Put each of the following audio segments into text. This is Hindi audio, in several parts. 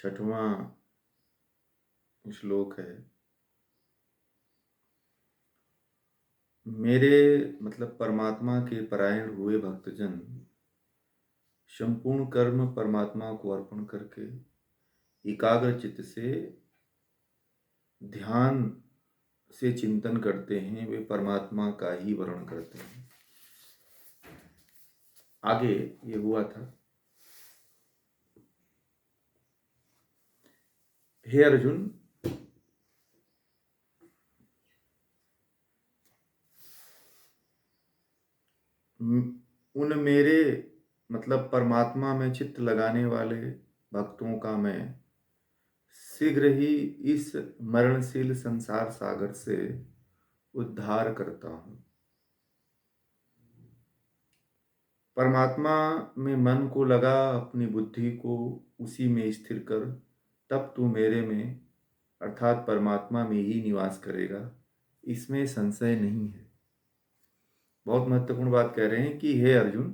छठवां श्लोक है। मेरे मतलब परमात्मा के परायण हुए भक्तजन संपूर्ण कर्म परमात्मा को अर्पण करके एकाग्र चित्त से ध्यान से चिंतन करते हैं, वे परमात्मा का ही वर्ण करते हैं। आगे ये हुआ था, हे अर्जुन, उन मेरे मतलब परमात्मा में चित्त लगाने वाले भक्तों का मैं शीघ्र ही इस मरणशील संसार सागर से उद्धार करता हूँ। परमात्मा में मन को लगा, अपनी बुद्धि को उसी में स्थिर कर, तब तू मेरे में अर्थात परमात्मा में ही निवास करेगा, इसमें संशय नहीं है। बहुत महत्वपूर्ण बात कह रहे हैं कि हे अर्जुन,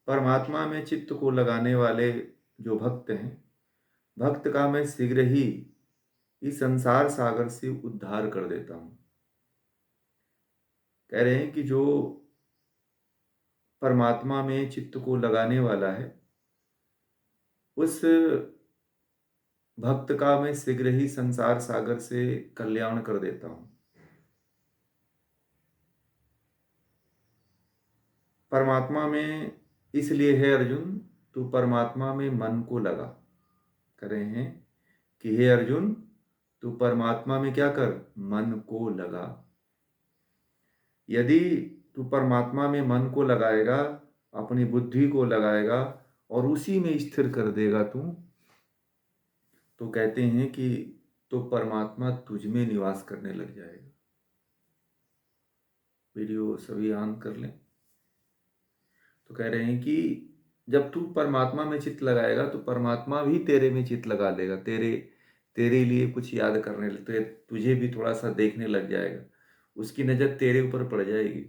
परमात्मा में चित्त को लगाने वाले जो भक्त हैं, भक्त का मैं शीघ्र ही इस संसार सागर से उद्धार कर देता हूं। कह रहे हैं कि जो परमात्मा में चित्त को लगाने वाला है, उस भक्त का मैं शीघ्र ही संसार सागर से कल्याण कर देता हूं। परमात्मा में इसलिए है अर्जुन, तू परमात्मा में मन को लगा। कह रहे हैं कि हे अर्जुन, तू परमात्मा में क्या कर, मन को लगा। यदि तू परमात्मा में मन को लगाएगा, अपनी बुद्धि को लगाएगा और उसी में स्थिर कर देगा तू, तो कहते हैं कि तो परमात्मा तुझ में निवास करने लग जाएगा। वीडियो सभी ऑन कर लें। तो कह रहे हैं कि जब तू परमात्मा में चित्त लगाएगा तो परमात्मा भी तेरे में चित्त लगा लेगा, तेरे तेरे लिए कुछ याद करने लगते, तुझे भी थोड़ा सा देखने लग जाएगा, उसकी नज़र तेरे ऊपर पड़ जाएगी।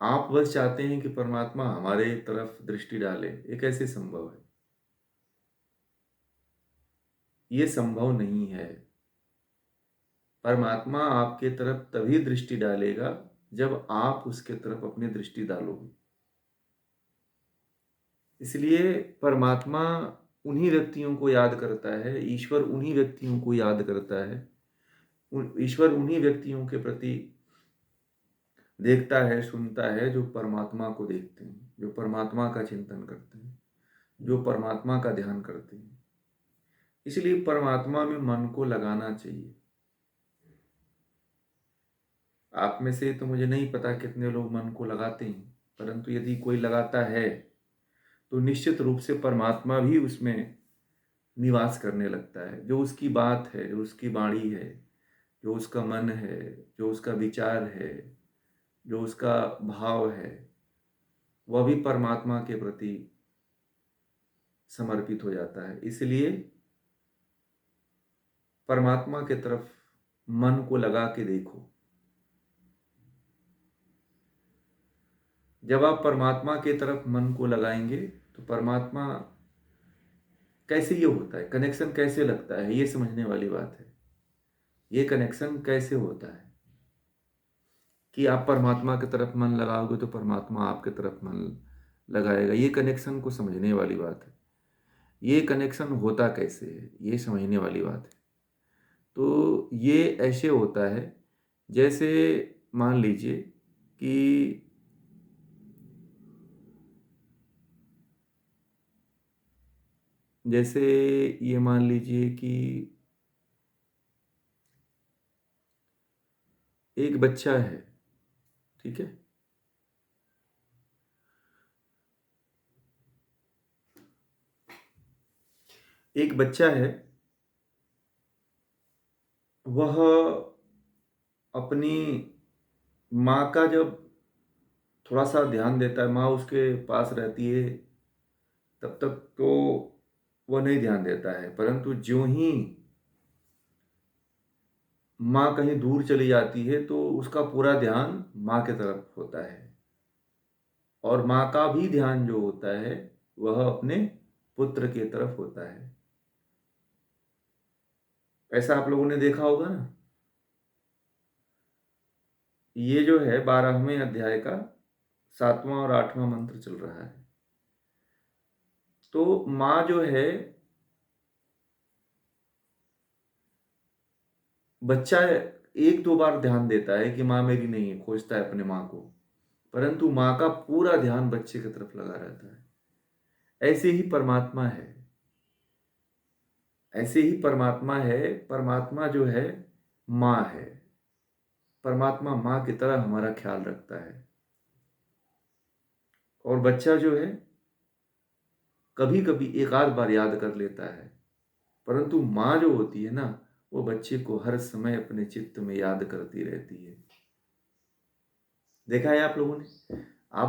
आप बस चाहते हैं कि परमात्मा हमारे तरफ दृष्टि डाले, ये कैसे संभव है? ये संभव नहीं है। परमात्मा आपके तरफ तभी दृष्टि डालेगा जब आप उसके तरफ अपनी दृष्टि डालोगे। इसलिए परमात्मा उन्हीं व्यक्तियों को याद करता है, ईश्वर उन्हीं व्यक्तियों को याद करता है, ईश्वर उन्हीं व्यक्तियों के प्रति देखता है, सुनता है जो परमात्मा को देखते हैं, जो परमात्मा का चिंतन करते हैं, जो परमात्मा का ध्यान करते हैं। इसलिए परमात्मा में मन को लगाना चाहिए। आप में से तो मुझे नहीं पता कितने लोग मन को लगाते हैं, परंतु यदि कोई लगाता है तो निश्चित रूप से परमात्मा भी उसमें निवास करने लगता है। जो उसकी बात है, जो उसकी वाणी है, जो उसका मन है, जो उसका विचार है, जो उसका भाव है, वह भी परमात्मा के प्रति समर्पित हो जाता है। इसलिए परमात्मा के तरफ मन को लगा के देखो। जब आप परमात्मा के तरफ मन को लगाएंगे तो परमात्मा कैसे ये होता है, कनेक्शन कैसे लगता है, ये समझने वाली बात है। ये कनेक्शन कैसे होता है कि आप परमात्मा की तरफ मन लगाओगे तो परमात्मा आपके तरफ मन लगाएगा, ये कनेक्शन को समझने वाली बात है। ये कनेक्शन होता कैसे है, ये समझने वाली बात है। तो ये ऐसे होता है जैसे मान लीजिए कि जैसे ये मान लीजिए कि एक बच्चा है, ठीक है। एक बच्चा है, वह अपनी माँ का जब थोड़ा सा ध्यान देता है, माँ उसके पास रहती है, तब तक तो वह नहीं ध्यान देता है, परंतु ज्यों ही माँ कहीं दूर चली जाती है तो उसका पूरा ध्यान माँ की तरफ होता है और माँ का भी ध्यान जो होता है वह अपने पुत्र की तरफ होता है। ऐसा आप लोगों ने देखा होगा ना। ये जो है 12वें अध्याय का 7वां और 8वां मंत्र चल रहा है। तो माँ जो है, बच्चा एक दो बार ध्यान देता है कि माँ मेरी नहीं है, खोजता है अपने माँ को, परंतु माँ का पूरा ध्यान बच्चे की तरफ लगा रहता है। ऐसे ही परमात्मा है, ऐसे ही परमात्मा है। परमात्मा जो है माँ है। परमात्मा माँ की तरह हमारा ख्याल रखता है। और बच्चा जो है कभी कभी एक आध बार याद कर लेता है, परंतु माँ जो होती है ना, वो बच्चे को हर समय अपने चित्त में याद करती रहती है। देखा है आप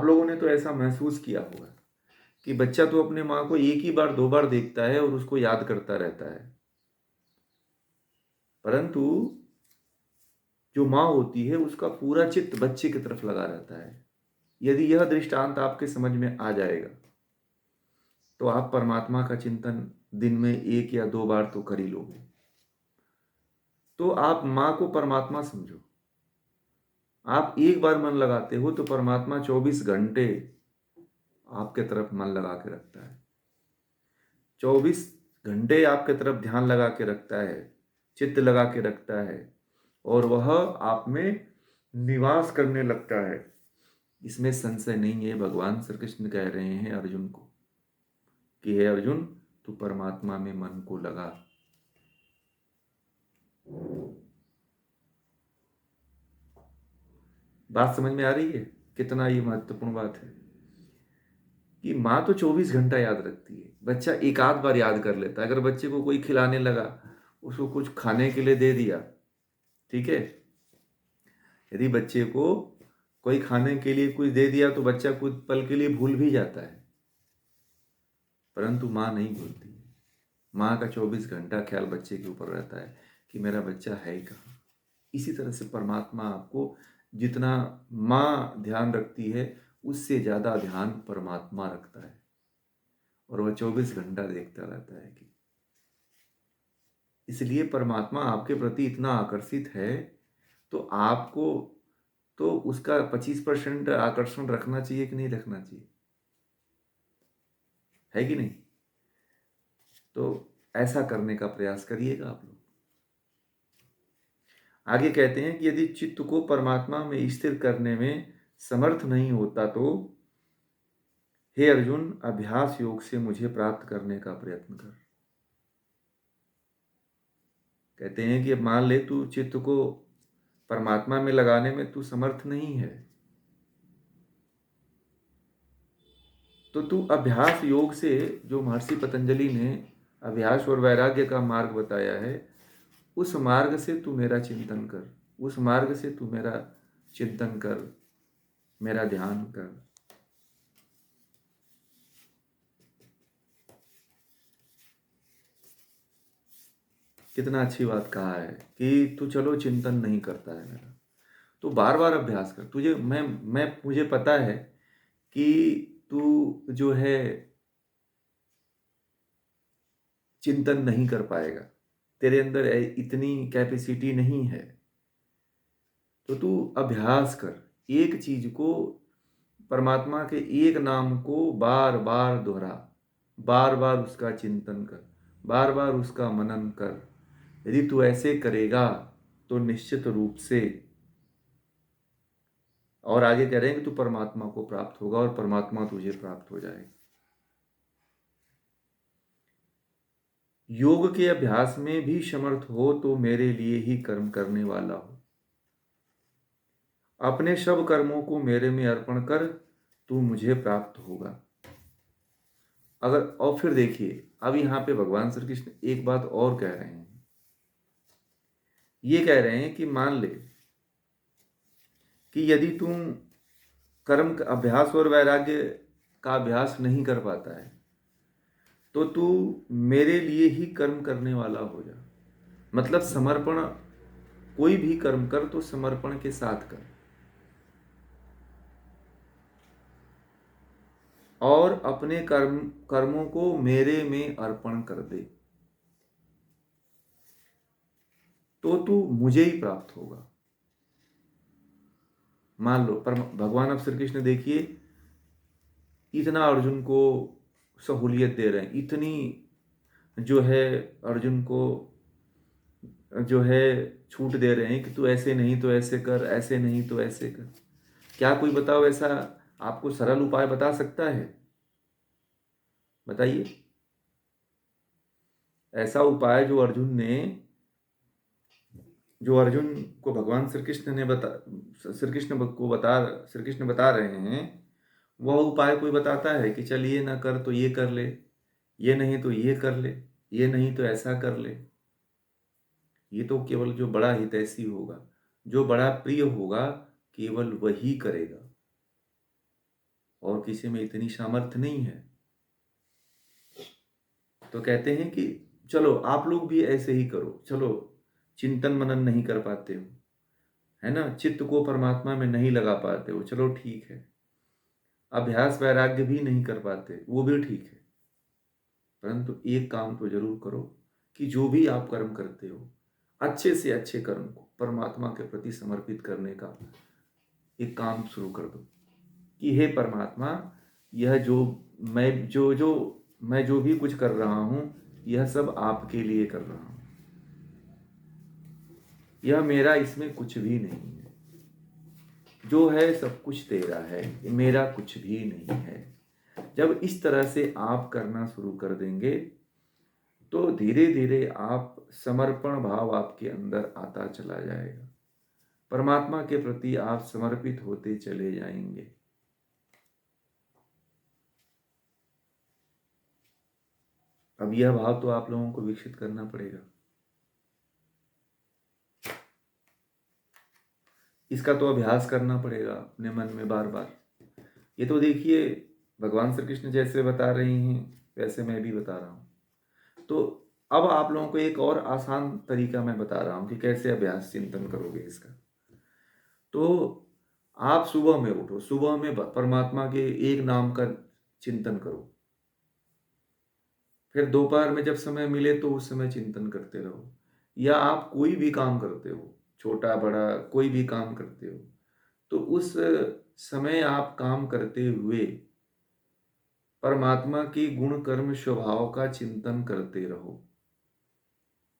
लोगों ने तो ऐसा महसूस किया होगा कि बच्चा तो अपने माँ को एक ही बार दो बार देखता है और उसको याद करता रहता है, परंतु जो माँ होती है उसका पूरा चित्त बच्चे की तरफ लगा रहता है। यदि यह दृष्टांत आपके समझ में आ जाएगा तो आप परमात्मा का चिंतन दिन में एक या दो बार तो कर ही लोगे। तो आप माँ को परमात्मा समझो। आप एक बार मन लगाते हो तो परमात्मा 24 घंटे आपके तरफ मन लगा के रखता है। 24 घंटे आपके तरफ ध्यान लगा के रखता है, चित्त लगा के रखता है, और वह आप में निवास करने लगता है। इसमें संशय नहीं है। भगवान श्री कृष्ण कह रहे हैं अर्जुन को कि हे अर्जुन, तू परमात्मा में मन को लगा। बात समझ में आ रही है कितना ये महत्वपूर्ण बात है कि माँ तो 24 घंटा याद रखती है। बच्चा एक आध बार याद कर लेता है। अगर बच्चे को कोई खिलाने लगा, उसको कुछ खाने के लिए दे दिया, ठीक है, यदि बच्चे को कोई खाने के लिए कुछ दे दिया तो बच्चा कुछ पल के लिए भूल भी जाता है, परंतु माँ नहीं भूलती। माँ का 24 घंटा ख्याल बच्चे के ऊपर रहता है कि मेरा बच्चा है ही कहाँ। इसी तरह से परमात्मा आपको जितना माँ ध्यान रखती है उससे ज़्यादा ध्यान परमात्मा रखता है, और वह 24 घंटा देखता रहता है कि इसलिए परमात्मा आपके प्रति इतना आकर्षित है, तो आपको तो उसका 25% आकर्षण रखना चाहिए कि नहीं रखना चाहिए, है कि नहीं। तो ऐसा करने का प्रयास करिएगा आप लोग। आगे कहते हैं कि यदि चित्त को परमात्मा में स्थिर करने में समर्थ नहीं होता तो हे अर्जुन, अभ्यास योग से मुझे प्राप्त करने का प्रयत्न कर। कहते हैं कि अब मान ले तू चित्त को परमात्मा में लगाने में तू समर्थ नहीं है, तो तू अभ्यास योग से, जो महर्षि पतंजलि ने अभ्यास और वैराग्य का मार्ग बताया है, उस मार्ग से तू मेरा चिंतन कर, उस मार्ग से तू मेरा चिंतन कर, मेरा ध्यान कर। कितना अच्छी बात कहा है कि तू चलो चिंतन नहीं करता है मेरा, तो बार बार अभ्यास कर। तुझे मैं मुझे पता है कि तू जो है चिंतन नहीं कर पाएगा, तेरे अंदर इतनी कैपेसिटी नहीं है, तो तू अभ्यास कर। एक चीज को, परमात्मा के एक नाम को बार बार दोहरा, बार बार उसका चिंतन कर, बार बार उसका मनन कर। यदि तू ऐसे करेगा तो निश्चित रूप से, और आगे कह रहे हैं कि तू परमात्मा को प्राप्त होगा और परमात्मा तुझे प्राप्त हो जाएगा। योग के अभ्यास में भी समर्थ हो तो मेरे लिए ही कर्म करने वाला हो। अपने सब कर्मों को मेरे में अर्पण कर, तू मुझे प्राप्त होगा। अगर, और फिर देखिए अब यहाँ पे भगवान श्री कृष्ण एक बात और कह रहे हैं। ये कह रहे हैं कि मान ले कि यदि तुम कर्म का अभ्यास और वैराग्य का अभ्यास नहीं कर पाता है तो तू मेरे लिए ही कर्म करने वाला हो जा। मतलब समर्पण, कोई भी कर्म कर तो समर्पण के साथ कर। और अपने कर्मों को मेरे में अर्पण कर दे, तो तू मुझे ही प्राप्त होगा। मान लो, पर भगवान अब श्री कृष्ण देखिए इतना अर्जुन को सहूलियत दे रहे हैं, इतनी जो है अर्जुन को जो है छूट दे रहे हैं कि तू ऐसे नहीं तो ऐसे कर, ऐसे नहीं तो ऐसे कर। क्या कोई बताओ ऐसा आपको सरल उपाय बता सकता है? बताइए। ऐसा उपाय जो अर्जुन को भगवान श्री कृष्ण ने श्री कृष्ण बता रहे हैं, वह उपाय कोई बताता है कि चल ये ना कर तो ये कर ले, ये नहीं तो ये कर ले, ये नहीं तो ऐसा कर ले। ये तो केवल जो बड़ा हितैषी होगा, जो बड़ा प्रिय होगा, केवल वही करेगा, और किसी में इतनी सामर्थ्य नहीं है। तो कहते हैं कि चलो आप लोग भी ऐसे ही करो, चलो चिंतन मनन नहीं कर पाते हो, है ना, चित्त को परमात्मा में नहीं लगा पाते हो, चलो ठीक है, अभ्यास वैराग्य भी नहीं कर पाते, वो भी ठीक है, परंतु एक काम तो जरूर करो कि जो भी आप कर्म करते हो, अच्छे से अच्छे कर्म को परमात्मा के प्रति समर्पित करने का एक काम शुरू कर दो कि हे परमात्मा, यह जो मैं जो भी कुछ कर रहा हूं, यह सब आपके लिए कर रहा हूं, यह मेरा इसमें कुछ भी नहीं है, जो है सब कुछ तेरा है, मेरा कुछ भी नहीं है। जब इस तरह से आप करना शुरू कर देंगे तो धीरे धीरे आप समर्पण भाव आपके अंदर आता चला जाएगा, परमात्मा के प्रति आप समर्पित होते चले जाएंगे। अब यह भाव तो आप लोगों को विकसित करना पड़ेगा, इसका तो अभ्यास करना पड़ेगा अपने मन में बार बार। ये तो देखिए भगवान श्री कृष्ण जैसे बता रही हैं वैसे मैं भी बता रहा हूं। तो अब आप लोगों को एक और आसान तरीका मैं बता रहा हूं कि कैसे अभ्यास चिंतन करोगे इसका। तो आप सुबह में उठो, सुबह में परमात्मा के एक नाम का चिंतन करो, फिर दोपहर में जब समय मिले तो उस समय चिंतन करते रहो, या आप कोई भी काम करते हो, छोटा बड़ा कोई भी काम करते हो, तो उस समय आप काम करते हुए परमात्मा के गुण कर्म स्वभाव का चिंतन करते रहो,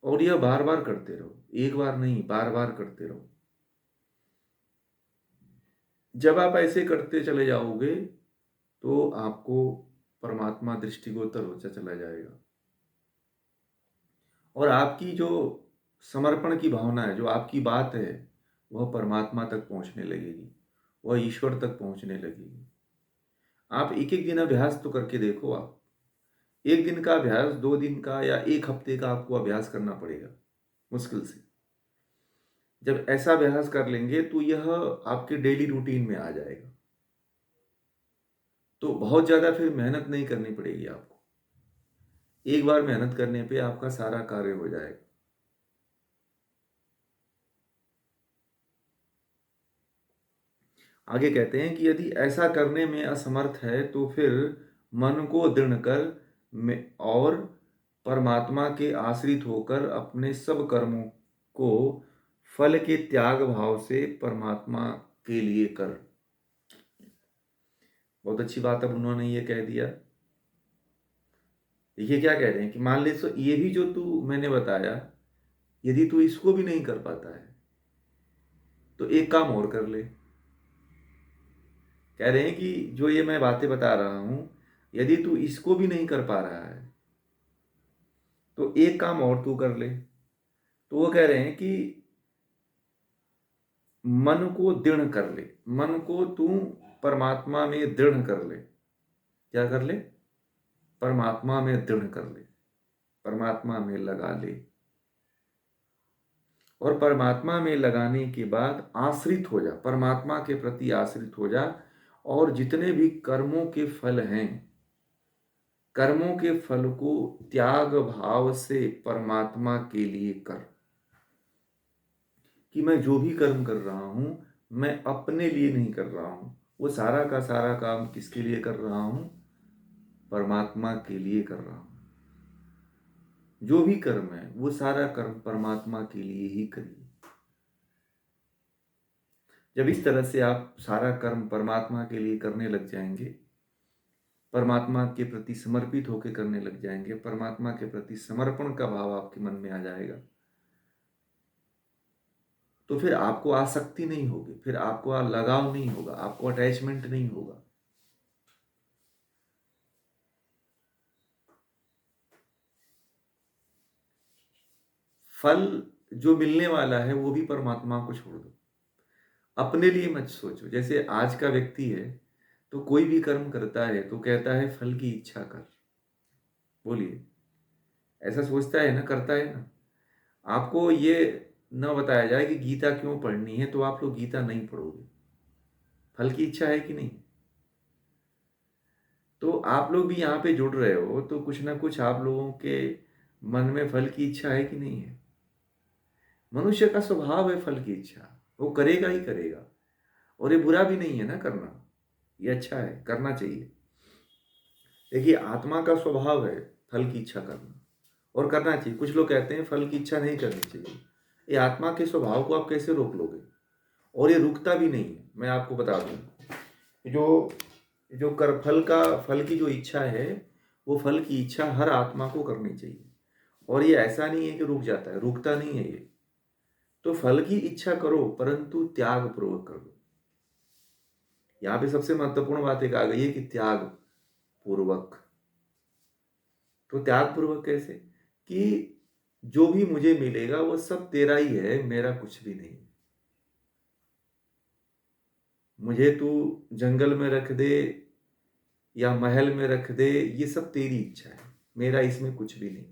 और यह बार बार करते रहो, एक बार नहीं बार बार करते रहो। जब आप ऐसे करते चले जाओगे तो आपको परमात्मा दृष्टिगोचर होता चला जाएगा, और आपकी जो समर्पण की भावना है, जो आपकी बात है, वह परमात्मा तक पहुंचने लगेगी, वह ईश्वर तक पहुंचने लगेगी। आप एक एक दिन अभ्यास तो करके देखो। आप एक दिन का अभ्यास, 2 दिन का या एक हफ्ते का आपको अभ्यास करना पड़ेगा मुश्किल से। जब ऐसा अभ्यास कर लेंगे तो यह आपके डेली रूटीन में आ जाएगा, तो बहुत ज्यादा फिर मेहनत नहीं करनी पड़ेगी आपको, एक बार मेहनत करने पे आपका सारा कार्य हो जाएगा। आगे कहते हैं कि यदि ऐसा करने में असमर्थ है तो फिर मन को दृढ़ कर और परमात्मा के आश्रित होकर अपने सब कर्मों को फल के त्याग भाव से परमात्मा के लिए कर। बहुत अच्छी बात अब उन्होंने ये कह दिया। देखिए क्या कह रहे हैं कि मान ले, तो ये भी जो तू मैंने बताया, यदि तू इसको भी नहीं कर पाता है तो एक काम और कर ले। कह रहे हैं कि जो ये मैं बातें बता रहा हूं, यदि तू इसको भी नहीं कर पा रहा है तो एक काम और तू कर ले। तो वो कह रहे हैं कि मन को दृढ़ कर ले, मन को तू परमात्मा में दृढ़ कर ले। क्या कर ले? परमात्मा में दृढ़ कर ले, परमात्मा में लगा ले, और परमात्मा में लगाने के बाद आश्रित हो जा, परमात्मा के प्रति आश्रित हो जा, और जितने भी कर्मों के फल हैं, कर्मों के फल को त्याग भाव से परमात्मा के लिए कर। कि मैं जो भी कर्म कर रहा हूं, मैं अपने लिए नहीं कर रहा हूं, वो सारा का सारा काम किसके लिए कर रहा हूं? परमात्मा के लिए कर रहा हूं। जो भी कर्म है वो सारा कर्म परमात्मा के लिए ही करिए। जब इस तरह से आप सारा कर्म परमात्मा के लिए करने लग जाएंगे, परमात्मा के प्रति समर्पित होकर करने लग जाएंगे, परमात्मा के प्रति समर्पण का भाव आपके मन में आ जाएगा, तो फिर आपको आसक्ति नहीं होगी, फिर आपको लगाव नहीं होगा, आपको अटैचमेंट नहीं होगा। फल जो मिलने वाला है वो भी परमात्मा को छोड़ दो, अपने लिए मत सोचो। जैसे आज का व्यक्ति है तो कोई भी कर्म करता है तो कहता है फल की इच्छा कर। बोलिए, ऐसा सोचता है ना, करता है ना। आपको ये न बताया जाए कि गीता क्यों पढ़नी है तो आप लोग गीता नहीं पढ़ोगे। फल की इच्छा है कि नहीं? तो आप लोग भी यहाँ पे जुड़ रहे हो तो कुछ ना कुछ आप लोगों के मन में फल की इच्छा है कि नहीं है? मनुष्य का स्वभाव है फल की इच्छा, वो करेगा ही करेगा। और ये बुरा भी नहीं है ना करना, ये अच्छा है, करना चाहिए। देखिए, आत्मा का स्वभाव है फल की इच्छा करना, और करना चाहिए। कुछ लोग कहते हैं फल की इच्छा नहीं करनी चाहिए। ये आत्मा के स्वभाव को आप कैसे रोक लोगे? और ये रुकता भी नहीं है। मैं आपको बता दूं, जो जो कर फल की जो इच्छा है, वो फल की इच्छा हर आत्मा को करनी चाहिए। और ये ऐसा नहीं है कि रुक जाता है, रुकता नहीं है ये। तो फल की इच्छा करो परंतु त्याग पूर्वक करो। यहाँ पे सबसे महत्वपूर्ण बात एक आ गई है कि त्याग पूर्वक। तो त्याग पूर्वक कैसे? कि जो भी मुझे मिलेगा वो सब तेरा ही है, मेरा कुछ भी नहीं। मुझे तू जंगल में रख दे या महल में रख दे, ये सब तेरी इच्छा है, मेरा इसमें कुछ भी नहीं।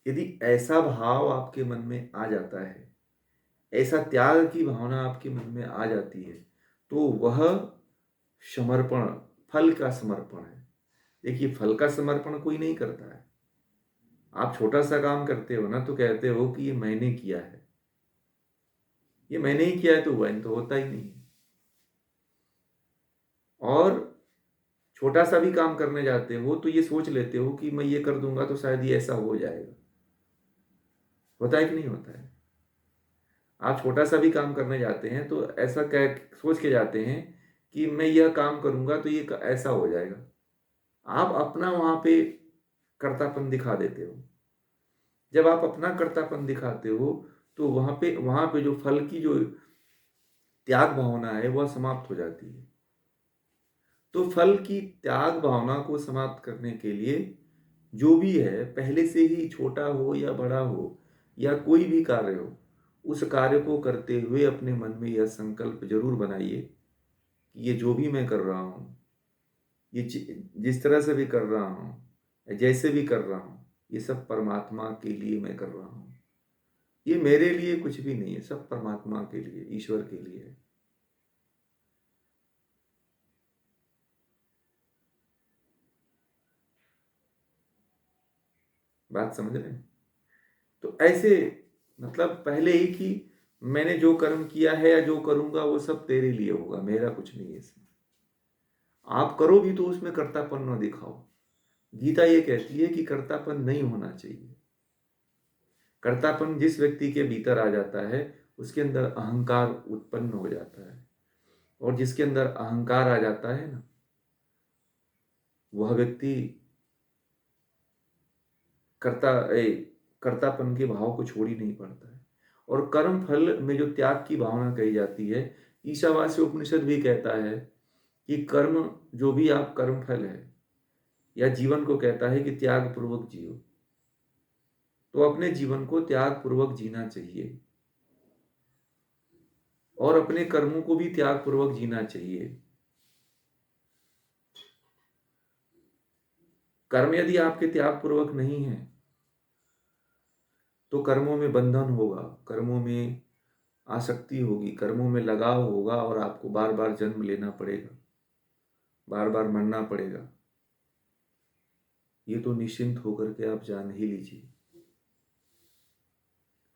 यदि ऐसा भाव आपके मन में आ जाता है, ऐसा त्याग की भावना आपके मन में आ जाती है, तो वह समर्पण, फल का समर्पण है। देखिए, फल का समर्पण कोई नहीं करता है। आप छोटा सा काम करते हो ना तो कहते हो कि ये मैंने किया है, ये मैंने ही किया है, तो हुआ नहीं, तो होता ही नहीं। और छोटा सा भी काम करने जाते हो तो ये सोच लेते हो कि मैं ये कर दूंगा तो शायद ये ऐसा हो जाएगा। होता है कि नहीं होता है? आप छोटा सा भी काम करने जाते हैं तो ऐसा कह सोच के जाते हैं कि मैं यह काम करूंगा तो ये ऐसा हो जाएगा। आप अपना वहां पे कर्तापन दिखा देते हो। जब आप अपना कर्तापन दिखाते हो तो वहां पे जो फल की जो त्याग भावना है वह समाप्त हो जाती है। तो फल की त्याग भावना को समाप्त करने के लिए जो भी है, पहले से ही छोटा हो या बड़ा हो या कोई भी कार्य हो, उस कार्य को करते हुए अपने मन में यह संकल्प जरूर बनाइए कि ये जो भी मैं कर रहा हूँ, ये जिस तरह से भी कर रहा हूँ, जैसे भी कर रहा हूँ, ये सब परमात्मा के लिए मैं कर रहा हूँ। ये मेरे लिए कुछ भी नहीं है, सब परमात्मा के लिए, ईश्वर के लिए है। बात समझ रहे हैं? तो ऐसे, मतलब पहले ही कि मैंने जो कर्म किया है या जो करूंगा वो सब तेरे लिए होगा, मेरा कुछ नहीं है इसमें। आप करो भी तो उसमें कर्तापन न दिखाओ। गीता ये कहती है कि कर्तापन नहीं होना चाहिए। कर्तापन जिस व्यक्ति के भीतर आ जाता है उसके अंदर अहंकार उत्पन्न हो जाता है, और जिसके अंदर अहंकार आ जाता है ना, वह व्यक्ति कर्ता कर्तापन के भाव को छोड़ ही नहीं पाता है। और कर्म फल में जो त्याग की भावना कही जाती है, ईशावास्य उपनिषद भी कहता है कि कर्म, जो भी आप कर्म फल है या जीवन को कहता है कि त्याग पूर्वक जियो। तो अपने जीवन को त्याग पूर्वक जीना चाहिए और अपने कर्मों को भी त्याग पूर्वक जीना चाहिए। कर्म यदि आपके त्याग पूर्वक नहीं है तो कर्मों में बंधन होगा, कर्मों में आसक्ति होगी, कर्मों में लगाव होगा, और आपको बार बार जन्म लेना पड़ेगा, बार बार मरना पड़ेगा। ये तो निश्चिंत होकर के आप जान ही लीजिए।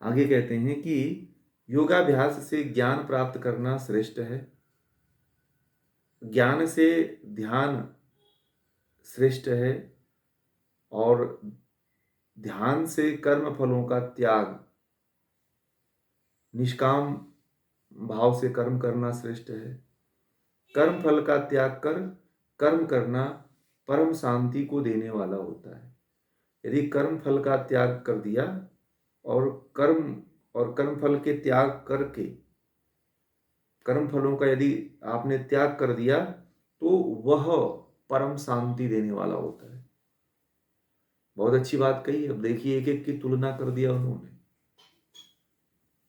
आगे कहते हैं कि योगाभ्यास से ज्ञान प्राप्त करना श्रेष्ठ है, ज्ञान से ध्यान श्रेष्ठ है, और ध्यान से कर्म फलों का त्याग, निष्काम भाव से कर्म करना श्रेष्ठ है। कर्म फल का त्याग कर कर्म करना परम शांति को देने वाला होता है। यदि कर्म फल का त्याग कर दिया और कर्म फल के त्याग करके, कर्म फलों का यदि आपने त्याग कर दिया, तो वह परम शांति देने वाला होता है। बहुत अच्छी बात कही। अब देखिए, एक एक की तुलना कर दिया उन्होंने।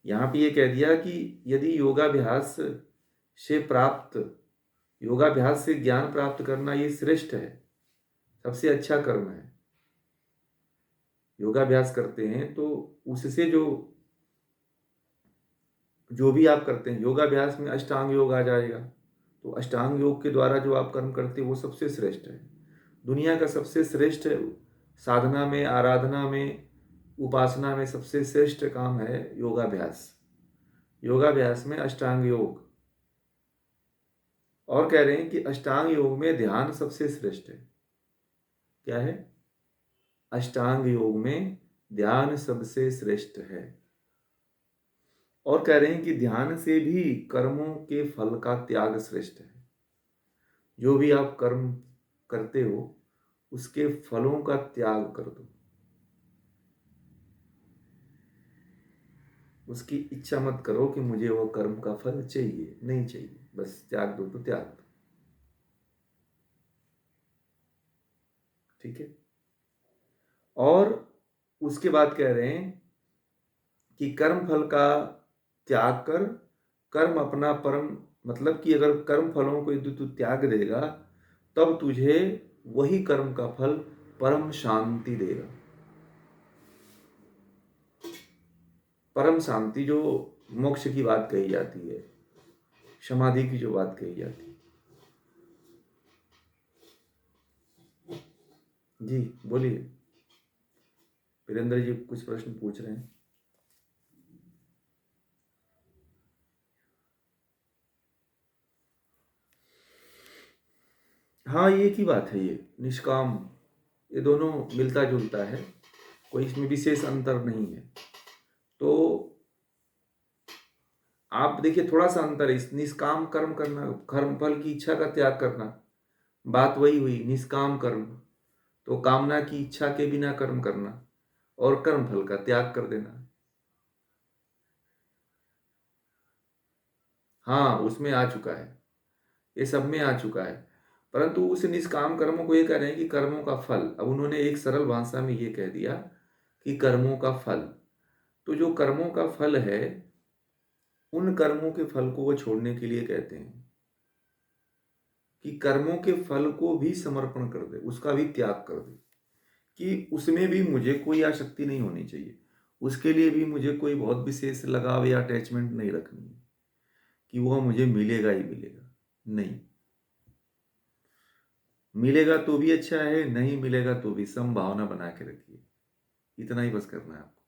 यहाँ पे ये कह दिया कि यदि योगाभ्यास से ज्ञान प्राप्त करना ये श्रेष्ठ है, सबसे अच्छा कर्म है। योगाभ्यास करते हैं तो उससे जो भी आप करते हैं, योगाभ्यास में अष्टांग योग आ जाएगा, तो अष्टांग योग के द्वारा जो आप कर्म करते हैं वो सबसे श्रेष्ठ है। दुनिया का सबसे श्रेष्ठ साधना में, आराधना में, उपासना में सबसे श्रेष्ठ काम है योगाभ्यास। योगाभ्यास में अष्टांग योग, और कह रहे हैं कि अष्टांग योग में ध्यान सबसे श्रेष्ठ है। क्या है? अष्टांग योग में ध्यान सबसे श्रेष्ठ है। और कह रहे हैं कि ध्यान से भी कर्मों के फल का त्याग श्रेष्ठ है। जो भी आप कर्म करते हो उसके फलों का त्याग कर दो, उसकी इच्छा मत करो कि मुझे वो कर्म का फल चाहिए, नहीं चाहिए, बस त्याग दो तो त्याग दो। ठीक है। और उसके बाद कह रहे हैं कि कर्म फल का त्याग कर कर्म अपना परम, मतलब कि अगर कर्म फलों को यदि तू त्याग देगा तब तुझे वही कर्म का फल परम शांति देगा। परम शांति जो मोक्ष की बात कही जाती है, समाधि की जो बात कही जाती है। जी बोलिए, वीरेंद्र जी कुछ प्रश्न पूछ रहे हैं। हाँ, ये की बात है, ये निष्काम, ये दोनों मिलता जुलता है, कोई इसमें विशेष अंतर नहीं है। तो आप देखिए, थोड़ा सा अंतर है। इस निष्काम कर्म करना, कर्म फल की इच्छा का त्याग करना, बात वही हुई निष्काम कर्म। तो कामना की इच्छा के बिना कर्म करना और कर्म फल का त्याग कर देना। हाँ, उसमें आ चुका है, ये सब में आ चुका है। परंतु उस निष्काम कर्मों को ये कह रहे हैं कि कर्मों का फल, अब उन्होंने एक सरल भाषा में ये कह दिया कि कर्मों का फल। तो जो कर्मों का फल है, उन कर्मों के फल को वो छोड़ने के लिए कहते हैं कि कर्मों के फल को भी समर्पण कर दे, उसका भी त्याग कर दे, कि उसमें भी मुझे कोई आसक्ति नहीं होनी चाहिए, उसके लिए भी मुझे कोई बहुत विशेष लगाव या अटैचमेंट नहीं रखनी है कि वह मुझे मिलेगा ही मिलेगा। नहीं, मिलेगा तो भी अच्छा है, नहीं मिलेगा तो भी संभावना बना के रखिए, इतना ही बस करना है आपको।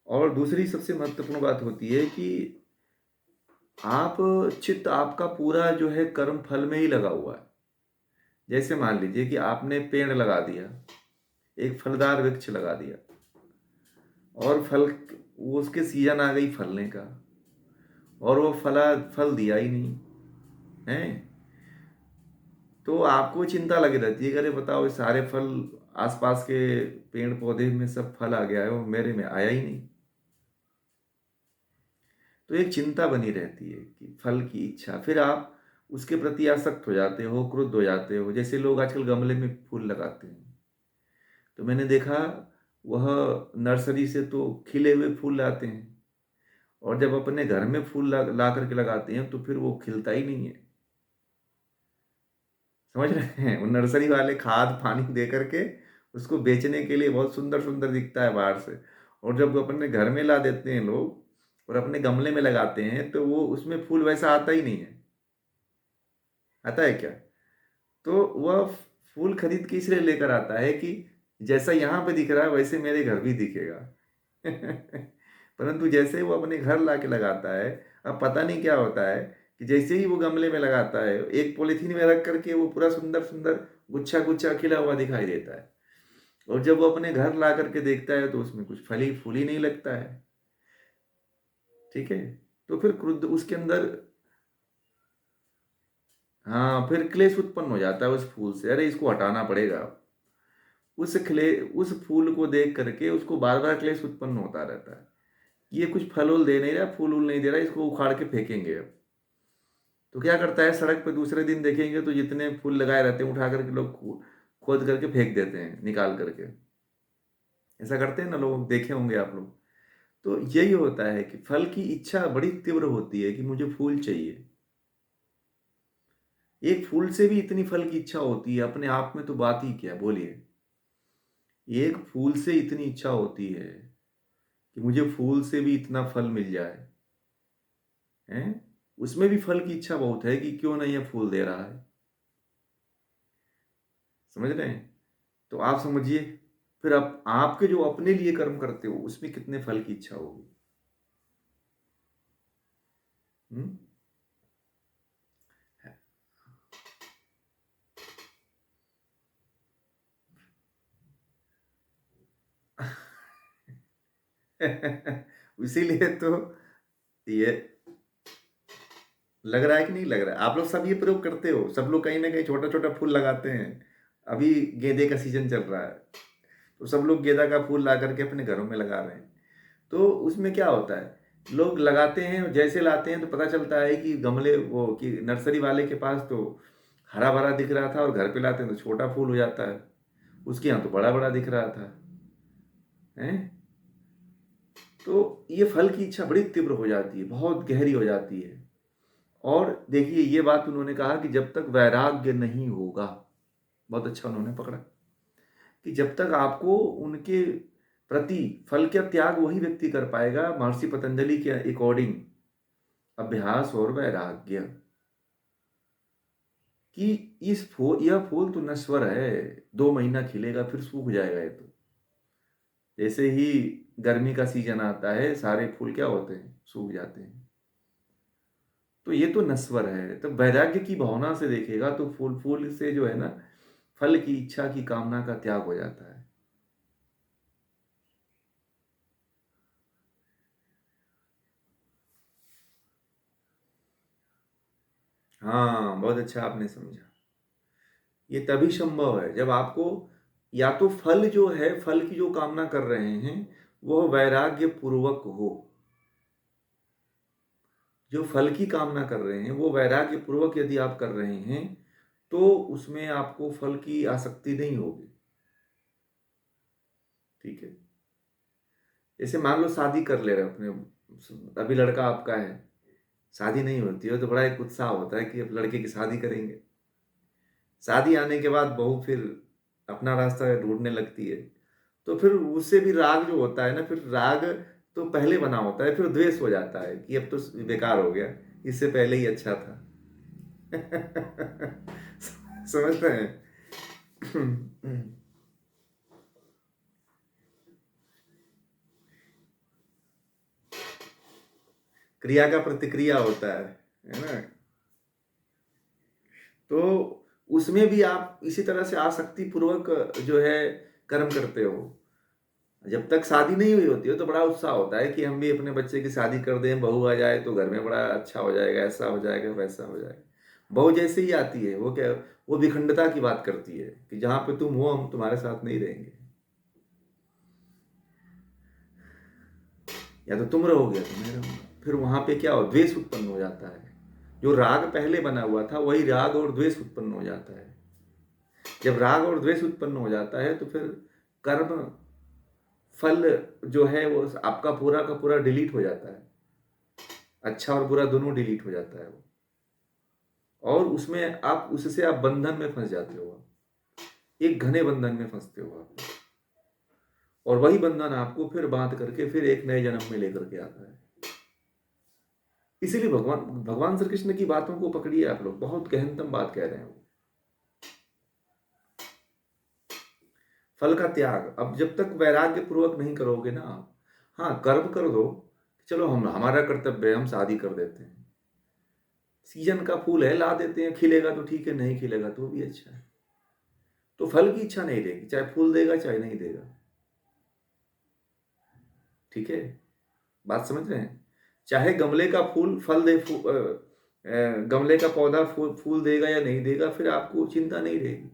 और दूसरी सबसे महत्वपूर्ण बात होती है कि आप चित्त आपका पूरा जो है कर्म फल में ही लगा हुआ है। जैसे मान लीजिए कि आपने पेड़ लगा दिया, एक फलदार वृक्ष लगा दिया, और वो उसके सीजन आ गई फलने का, और वो फल दिया ही नहीं है, तो आपको चिंता लगी रहती है कि अरे बताओ, ये सारे फल आसपास के पेड़ पौधे में सब फल आ गया है, वो मेरे में आया ही नहीं। तो एक चिंता बनी रहती है कि फल की इच्छा, फिर आप उसके प्रति आसक्त हो जाते हो, क्रुद्ध हो जाते हो। जैसे लोग आजकल गमले में फूल लगाते हैं, तो मैंने देखा वह नर्सरी से तो खिले हुए फूल लाते हैं, और जब अपने घर में फूल ला करके लगाते हैं तो फिर वो खिलता ही नहीं है। समझ रहे हैं? वो नर्सरी वाले खाद पानी दे करके उसको बेचने के लिए बहुत सुंदर सुंदर दिखता है बाहर से, और जब अपने घर में ला देते हैं लोग और अपने गमले में लगाते हैं तो वो उसमें फूल वैसा आता ही नहीं है। आता है क्या? तो वह फूल खरीद के इसलिए लेकर आता है कि जैसा यहाँ पे दिख रहा है वैसे मेरे घर भी दिखेगा। परंतु जैसे वो अपने घर ला के लगाता है, अब पता नहीं क्या होता है कि जैसे ही वो गमले में लगाता है, एक पॉलीथीन में रख करके वो पूरा सुंदर सुंदर गुच्छा गुच्छा खिला हुआ दिखाई देता है, और जब वो अपने घर ला करके देखता है तो उसमें कुछ फली फूल ही नहीं लगता है। ठीक है, तो फिर क्रुद्ध उसके अंदर, हाँ, फिर क्लेश उत्पन्न हो जाता है उस फूल से, अरे इसको हटाना पड़ेगा। उस फूल को देख करके उसको बार बार क्लेश उत्पन्न होता रहता है, ये कुछ फल उल दे नहीं रहा, फूल उल नहीं दे रहा, इसको उखाड़ के फेंकेंगे अब। तो क्या करता है, सड़क पे दूसरे दिन देखेंगे तो जितने फूल लगाए रहते हैं उठा करके लोग खोद करके फेंक देते हैं निकाल करके। ऐसा करते हैं ना लोग, देखे होंगे आप लोग। तो यही होता है कि फल की इच्छा बड़ी तीव्र होती है कि मुझे फूल चाहिए। एक फूल से भी इतनी फल की इच्छा होती है अपने आप में, तो बात ही क्या, बोलिए। एक फूल से इतनी इच्छा होती है कि मुझे फूल से भी इतना फल मिल जाए, हैं? उसमें भी फल की इच्छा बहुत है कि क्यों नहीं ये फूल दे रहा है। समझ रहे हैं? तो आप समझिए, फिर आप आपके जो अपने लिए कर्म करते हो उसमें कितने फल की इच्छा होगी। हम्म? इसीलिए तो ये लग रहा है कि नहीं लग रहा है, आप लोग सब ये प्रयोग करते हो, सब लोग कहीं ना कहीं छोटा छोटा फूल लगाते हैं। अभी गेंदे का सीजन चल रहा है, तो सब लोग गेंदा का फूल ला करके अपने घरों में लगा रहे हैं। तो उसमें क्या होता है, लोग लगाते हैं और जैसे लाते हैं तो पता चलता है कि गमले वो कि नर्सरी वाले के पास तो हरा भरा दिख रहा था, और घर पे लाते हैं तो छोटा फूल हो जाता है, उसके यहाँ तो बड़ा बड़ा दिख रहा था। हैं? तो ये फल की इच्छा बड़ी तीव्र हो जाती है, बहुत गहरी हो जाती है। और देखिए, ये बात उन्होंने कहा कि जब तक वैराग्य नहीं होगा, बहुत अच्छा उन्होंने पकड़ा, कि जब तक आपको उनके प्रति फल का त्याग वही व्यक्ति कर पाएगा, महर्षि पतंजलि के अकॉर्डिंग, अभ्यास और वैराग्य। कि यह फूल तो नश्वर है, 2 महीना खिलेगा फिर सूख जाएगा ये तो। जैसे ही गर्मी का सीजन आता है सारे फूल क्या होते हैं, सूख जाते हैं। तो ये तो नश्वर है। तो वैराग्य की भावना से देखेगा तो फूल फूल से जो है ना, फल की इच्छा की कामना का त्याग हो जाता है। हाँ, बहुत अच्छा आपने समझा। ये तभी संभव है जब आपको, या तो फल जो है, फल की जो कामना कर रहे हैं वह वैराग्य पूर्वक हो। जो फल की कामना कर रहे हैं वो वैराग्य पूर्वक यदि आप कर रहे हैं तो उसमें आपको फल की आसक्ति नहीं होगी। ठीक है, जैसे मान लो शादी कर ले रहे हो अपने, अभी लड़का आपका है, शादी नहीं होती है तो बड़ा एक उत्साह होता है कि अब लड़के की शादी करेंगे। शादी आने के बाद बहू फिर अपना रास्ता ढूंढने लगती है, तो फिर उससे भी राग जो होता है ना, फिर राग तो पहले बना होता है, फिर द्वेष हो जाता है कि अब तो बेकार हो गया, इससे पहले ही अच्छा था। समझ रहे हैं? क्रिया का प्रतिक्रिया होता है ना? तो उसमें भी आप इसी तरह से आसक्ति पूर्वक जो है कर्म करते हो। जब तक शादी नहीं हुई होती है तो बड़ा उत्साह होता है कि हम भी अपने बच्चे की शादी कर दें, बहू आ जाए तो घर में बड़ा अच्छा हो जाएगा, ऐसा हो जाएगा, वैसा हो जाएगा। बहू जैसे ही आती है वो क्या, वो विखंडता की बात करती है कि जहां पे तुम हो हम तुम्हारे साथ नहीं रहेंगे, या तो तुम रहोगे या तो मैं रहूंगा। फिर वहां पे क्या हो, द्वेष उत्पन्न हो जाता है। जो राग पहले बना हुआ था वही राग और द्वेष उत्पन्न हो जाता है। जब राग और द्वेष उत्पन्न हो जाता है तो फिर कर्म फल जो है वो आपका पूरा का पूरा डिलीट हो जाता है, अच्छा और बुरा दोनों डिलीट हो जाता है वो। और उसमें आप, उससे आप बंधन में फंस जाते हो, आप एक घने बंधन में फंसते हो आप, और वही बंधन आपको फिर बांध करके फिर एक नए जन्म में लेकर के आता है। इसीलिए भगवान भगवान श्री कृष्ण की बातों को पकड़िए आप लोग, बहुत गहनतम बात कह रहे हैं वो। फल का त्याग, अब जब तक वैराग्य पूर्वक नहीं करोगे ना आप, हाँ कर्म कर दो, चलो हम हमारा कर्तव्य है, हम शादी कर देते हैं, सीजन का फूल है, ला देते हैं, खिलेगा तो ठीक है, नहीं खिलेगा तो भी अच्छा है। तो फल की इच्छा नहीं रहेगी, चाहे फूल देगा चाहे नहीं देगा। ठीक है, बात समझ रहे हैं? चाहे गमले का फूल फल दे, गमले का पौधा फूल देगा या नहीं देगा, फिर आपको चिंता नहीं रहेगी।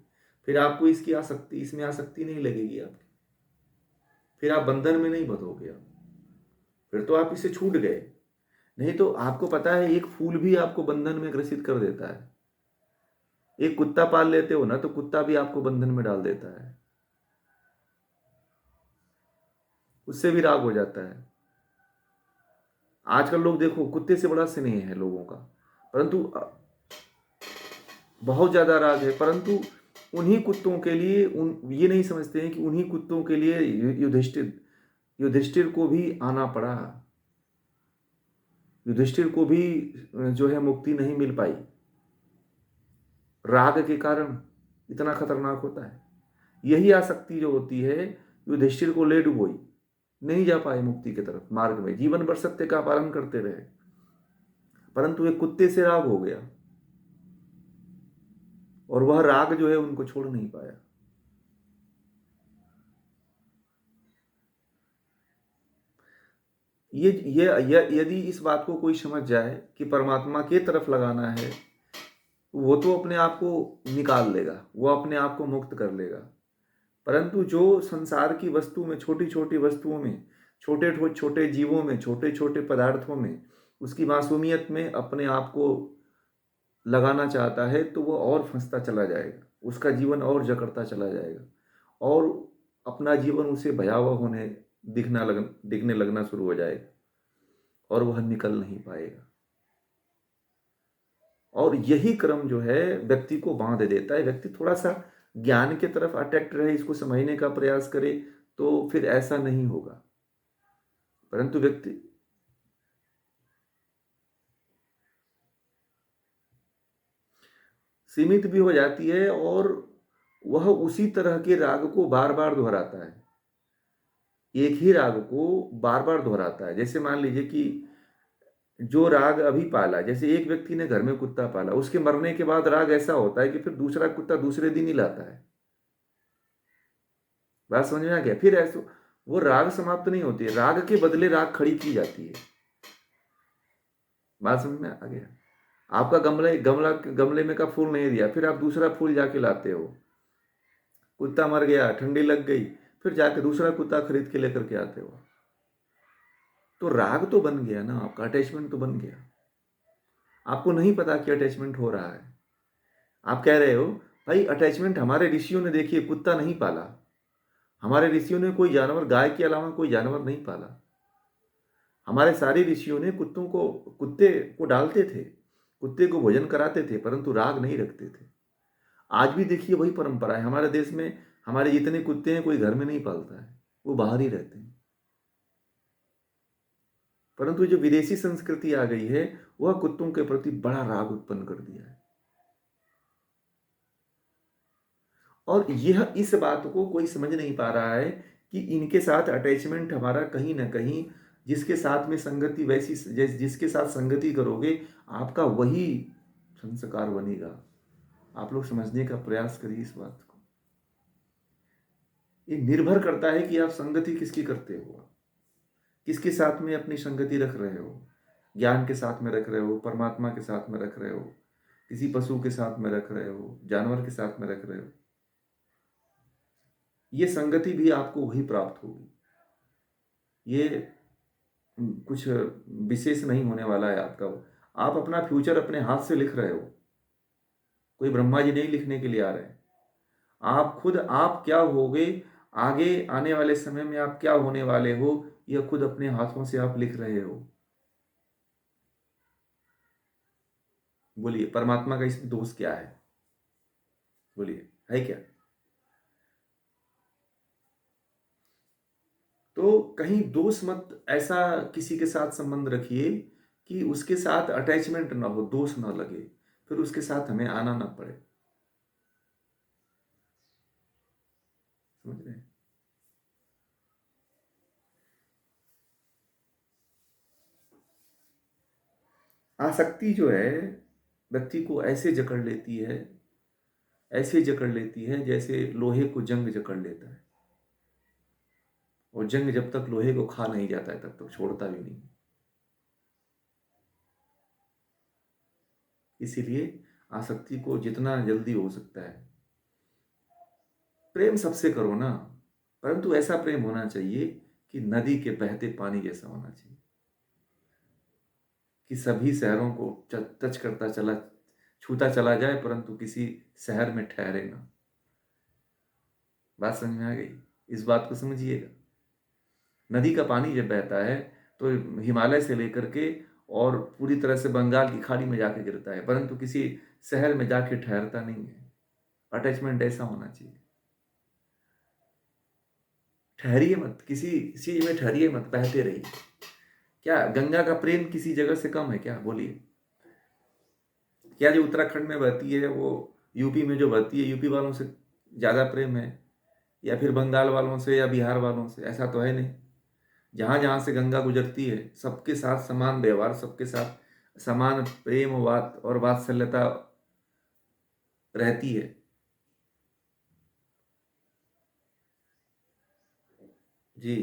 फिर आपको इसमें आसक्ति नहीं लगेगी आपकी। फिर आप बंधन में नहीं बंधोगे आप। फिर तो आप इससे छूट गए। नहीं तो आपको पता है, एक फूल भी आपको बंधन में ग्रसित कर देता है। एक कुत्ता पाल लेते हो ना, तो कुत्ता भी आपको बंधन में डाल देता है, उससे भी राग हो जाता है। आजकल लोग देखो, कुत्ते से बड़ा स्नेह है लोगों का, परंतु बहुत ज्यादा राग है, परंतु उन्हीं कुत्तों के लिए ये नहीं समझते हैं कि उन्हीं कुत्तों के लिए युधिष्ठिर युधिष्ठिर को भी आना पड़ा। युधिष्ठिर को भी जो है मुक्ति नहीं मिल पाई, राग के कारण इतना खतरनाक होता है। यही आसक्ति जो होती है, युधिष्ठिर को ले डुबोई, नहीं जा पाए मुक्ति की तरफ। मार्ग में जीवन भर सत्य का पालन करते रहे, परंतु एक कुत्ते से राग हो गया, और वह राग जो है उनको छोड़ नहीं पाया। ये यदि इस बात को कोई समझ जाए कि परमात्मा की तरफ लगाना है, वो तो अपने आप को निकाल लेगा, वो अपने आप को मुक्त कर लेगा। परंतु जो संसार की वस्तु में, छोटी छोटी वस्तुओं में, छोटे छोटे जीवों में, छोटे छोटे पदार्थों में, उसकी मासूमियत में अपने आप को लगाना चाहता है, तो वो और फंसता चला जाएगा, उसका जीवन और जकड़ता चला जाएगा, और अपना जीवन उसे भयावह दिखने लगना शुरू हो जाएगा, और वह निकल नहीं पाएगा। और यही क्रम जो है व्यक्ति को बांध देता है। व्यक्ति थोड़ा सा ज्ञान की तरफ अट्रैक्ट रहे, इसको समझने का प्रयास करे, तो फिर ऐसा नहीं होगा। परंतु व्यक्ति सीमित भी हो जाती है, और वह उसी तरह के राग को बार बार दोहराता है, एक ही राग को बार बार दोहराता है। जैसे मान लीजिए कि जो राग अभी पाला, जैसे एक व्यक्ति ने घर में कुत्ता पाला, उसके मरने के बाद राग ऐसा होता है कि फिर दूसरा कुत्ता दूसरे दिन ही लाता है। बात समझ में आ गया? फिर ऐसा वो राग समाप्त नहीं होती है, राग के बदले राग खड़ी की जाती है। बात समझ में आ गया? आपका गमले में का फूल नहीं दिया, फिर आप दूसरा फूल जाके लाते हो, कुत्ता मर गया, ठंडी लग गई, फिर जाके दूसरा कुत्ता खरीद के लेकर के आते हो। तो राग तो बन गया ना, आपका अटैचमेंट तो बन गया। आपको नहीं पता कि अटैचमेंट हो रहा है। आप कह रहे हो भाई, अटैचमेंट हमारे ऋषियों ने, देखिए, कुत्ता नहीं पाला। हमारे ऋषियों ने कोई जानवर, गाय के अलावा कोई जानवर नहीं पाला। हमारे सारे ऋषियों ने कुत्ते को डालते थे, कुत्ते को भोजन कराते थे, परंतु राग नहीं रखते थे। आज भी देखिए वही परंपरा है हमारे देश में। हमारे जितने कुत्ते हैं, कोई घर में नहीं पालता है, वो बाहर ही रहते हैं। परंतु जो विदेशी संस्कृति आ गई है, वह कुत्तों के प्रति बड़ा राग उत्पन्न कर दिया है। और यह इस बात को कोई समझ नहीं पा रहा है कि इनके साथ अटैचमेंट हमारा कहीं ना कहीं, जिसके साथ में संगति, जिसके साथ संगति करोगे, आपका वही संस्कार बनेगा। आप लोग समझने का प्रयास करिए इस बात को। ये निर्भर करता है कि आप संगति किसकी करते हो, किसके साथ में अपनी संगति रख रहे हो। ज्ञान के साथ में रख रहे हो, परमात्मा के साथ में रख रहे हो, किसी पशु के साथ में रख रहे हो, जानवर के साथ में रख रहे हो, ये संगति भी आपको वही प्राप्त होगी। ये कुछ विशेष नहीं होने वाला है आपका। आप अपना फ्यूचर अपने हाथ से लिख रहे हो, कोई ब्रह्मा जी नहीं लिखने के लिए आ रहे हैं। आप खुद, आप क्या होगे, आगे आने वाले समय में आप क्या होने वाले हो, यह खुद अपने हाथों से आप लिख रहे हो। बोलिए, परमात्मा का इसमें दोष क्या है? बोलिए, है क्या? तो कहीं दोष मत, ऐसा किसी के साथ संबंध रखिए कि उसके साथ अटैचमेंट ना हो, दोष ना लगे, फिर उसके साथ हमें आना ना पड़े। समझ रहे हैं? आसक्ति जो है, व्यक्ति को ऐसे जकड़ लेती है, ऐसे जकड़ लेती है जैसे लोहे को जंग जकड़ लेता है, और जंग जब तक लोहे को खा नहीं जाता है तब तक छोड़ता भी नहीं। इसीलिए आसक्ति को जितना जल्दी हो सकता है, प्रेम सबसे करो ना, परंतु ऐसा प्रेम होना चाहिए कि नदी के बहते पानी जैसा होना चाहिए, कि सभी शहरों को टच करता चला, छूता चला जाए, परंतु किसी शहर में ठहरे ना। बात समझ में आ गई? इस बात को समझिएगा। नदी का पानी जब बहता है तो हिमालय से लेकर के और पूरी तरह से बंगाल की खाड़ी में जाके गिरता है, परंतु किसी शहर में जाके ठहरता नहीं है। अटैचमेंट ऐसा होना चाहिए। ठहरिए मत, किसी चीज में ठहरिए मत, बहते रहिए। क्या गंगा का प्रेम किसी जगह से कम है क्या? बोलिए। क्या जो उत्तराखंड में बहती है वो यूपी में जो बहती है, यूपी वालों से ज़्यादा प्रेम है, या फिर बंगाल वालों से या बिहार वालों से? ऐसा तो है नहीं। जहाँ जहाँ से गंगा गुजरती है सबके साथ समान व्यवहार, सबके साथ समान प्रेम और वात्सल्यता रहती है। जी।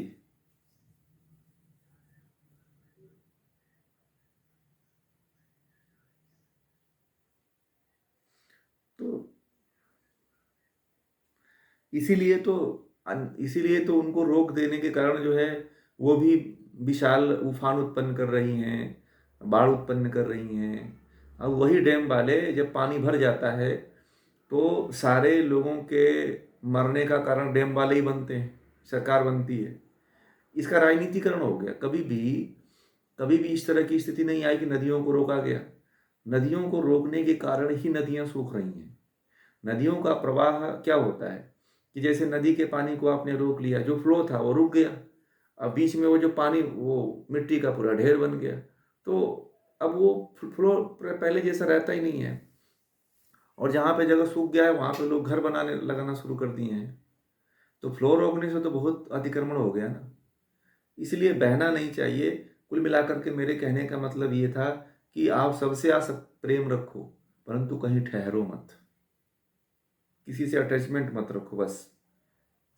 तो इसीलिए तो इसीलिए तो उनको रोक देने के कारण जो है वो भी विशाल उफान उत्पन्न कर रही हैं, बाढ़ उत्पन्न कर रही हैं। अब वही डैम वाले जब पानी भर जाता है तो सारे लोगों के मरने का कारण डैम वाले ही बनते हैं, सरकार बनती है। इसका राजनीतिकरण हो गया। कभी भी इस तरह की स्थिति नहीं आई कि नदियों को रोका गया। नदियों को रोकने के कारण ही नदियां सूख रही हैं। नदियों का प्रवाह क्या होता है कि जैसे नदी के पानी को आपने रोक लिया, जो फ्लो था वो रुक गया, अब बीच में वो जो पानी वो मिट्टी का पूरा ढेर बन गया, तो अब वो फ्लो पहले जैसा रहता ही नहीं है। और जहाँ पे जगह सूख गया है वहाँ पे लोग घर बनाने लगाना शुरू कर दिए हैं, तो फ्लो रोकने से तो बहुत अतिक्रमण हो गया ना। इसलिए बहना नहीं चाहिए। कुल मिलाकर के मेरे कहने का मतलब ये था कि आप सबसे प्रेम रखो, परंतु कहीं ठहरो मत, किसी से अटैचमेंट मत रखो। बस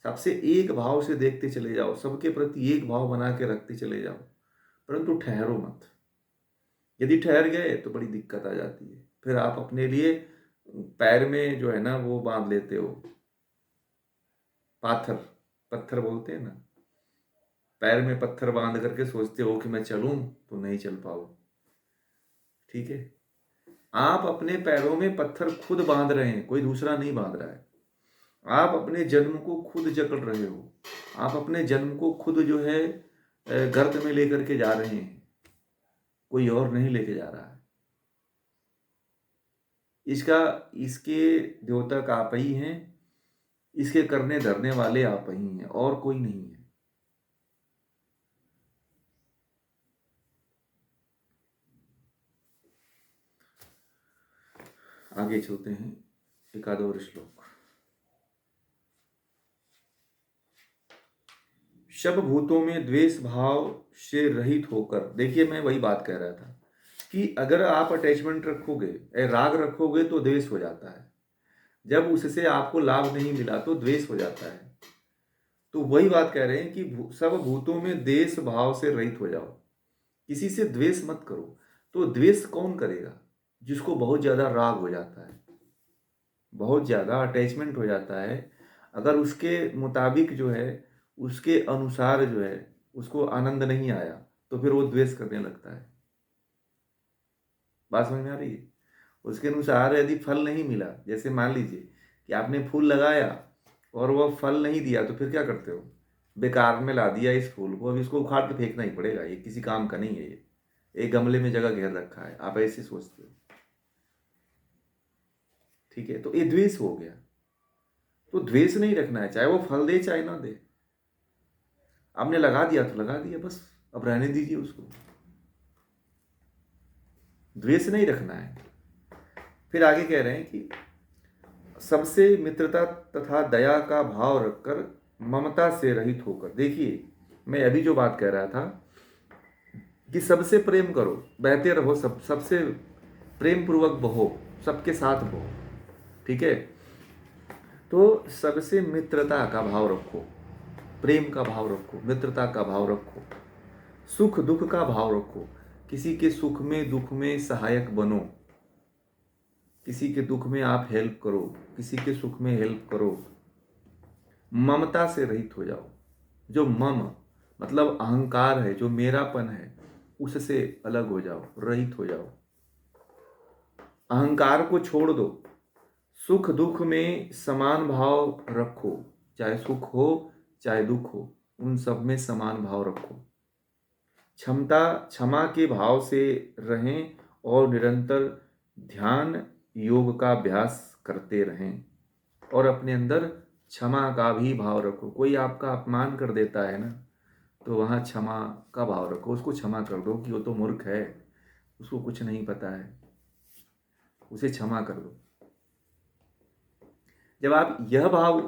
सबसे एक भाव से देखते चले जाओ, सबके प्रति एक भाव बना के रखते चले जाओ, परंतु ठहरो मत। यदि ठहर गए तो बड़ी दिक्कत आ जाती है। फिर आप अपने लिए पैर में जो है ना वो बांध लेते हो पाथर, पत्थर बोलते हैं ना, पैर में पत्थर बांध करके सोचते हो कि मैं चलूं, तो नहीं चल पाओ। ठीक है? आप अपने पैरों में पत्थर खुद बांध रहे हैं, कोई दूसरा नहीं बांध रहा है। आप अपने जन्म को खुद जकड़ रहे हो। आप अपने जन्म को खुद जो है गर्त में लेकर के जा रहे हैं, कोई और नहीं लेके जा रहा है। इसका इसके द्योतक आप ही हैं, इसके करने धरने वाले आप ही हैं, और कोई नहीं है। आगे चलते हैं, एक आध और श्लोक। सब भूतों में द्वेष भाव से रहित होकर, देखिए मैं वही बात कह रहा था कि अगर आप अटैचमेंट रखोगे, राग रखोगे तो द्वेष हो जाता है। जब उससे आपको लाभ नहीं मिला तो द्वेष हो जाता है। तो वही बात कह रहे हैं कि सब भूतों में द्वेष भाव से रहित हो जाओ, किसी से द्वेष मत करो। तो द्वेष कौन करेगा? जिसको बहुत ज्यादा राग हो जाता है, बहुत ज्यादा अटैचमेंट हो जाता है। अगर उसके मुताबिक जो है, उसके अनुसार जो है, उसको आनंद नहीं आया तो फिर वो द्वेष करने लगता है। बात समझ में आ रही है? उसके अनुसार यदि फल नहीं मिला, जैसे मान लीजिए कि आपने फूल लगाया और वह फल नहीं दिया, तो फिर क्या करते हो? बेकार में ला दिया इस फूल को, अब इसको उखाड़ के फेंकना ही पड़ेगा, ये किसी काम का नहीं है, ये एक गमले में जगह घेर रखा है, आप ऐसे सोचते हो। ठीक है? तो ये द्वेष हो गया। तो द्वेष नहीं रखना है, चाहे वो फल दे चाहे ना दे। आपने लगा दिया तो लगा दिया, बस अब रहने दीजिए उसको। द्वेष नहीं रखना है। फिर आगे कह रहे हैं कि सबसे मित्रता तथा दया का भाव रखकर ममता से रहित होकर। देखिए मैं अभी जो बात कह रहा था कि सबसे प्रेम करो, बहते रहो, सबसे प्रेम पूर्वक बहो, सबके साथ बहो, ठीक है। तो सबसे मित्रता का भाव रखो, प्रेम का भाव रखो, मित्रता का भाव रखो, सुख दुख का भाव रखो, किसी के सुख में दुख में सहायक बनो, किसी के दुख में आप हेल्प करो, किसी के सुख में हेल्प करो। ममता से रहित हो जाओ। जो मम मतलब अहंकार है, जो मेरापन है, उससे अलग हो जाओ, रहित हो जाओ। अहंकार को छोड़ दो। सुख दुख में समान भाव रखो, चाहे सुख हो चाहे दुख हो, उन सब में समान भाव रखो। क्षमा के भाव से रहें और निरंतर ध्यान योग का अभ्यास करते रहें और अपने अंदर क्षमा का भी भाव रखो। कोई आपका अपमान कर देता है ना, तो वहाँ क्षमा का भाव रखो, उसको क्षमा कर दो कि वो तो मूर्ख है, उसको कुछ नहीं पता है, उसे क्षमा कर दो। जब आप यह भाव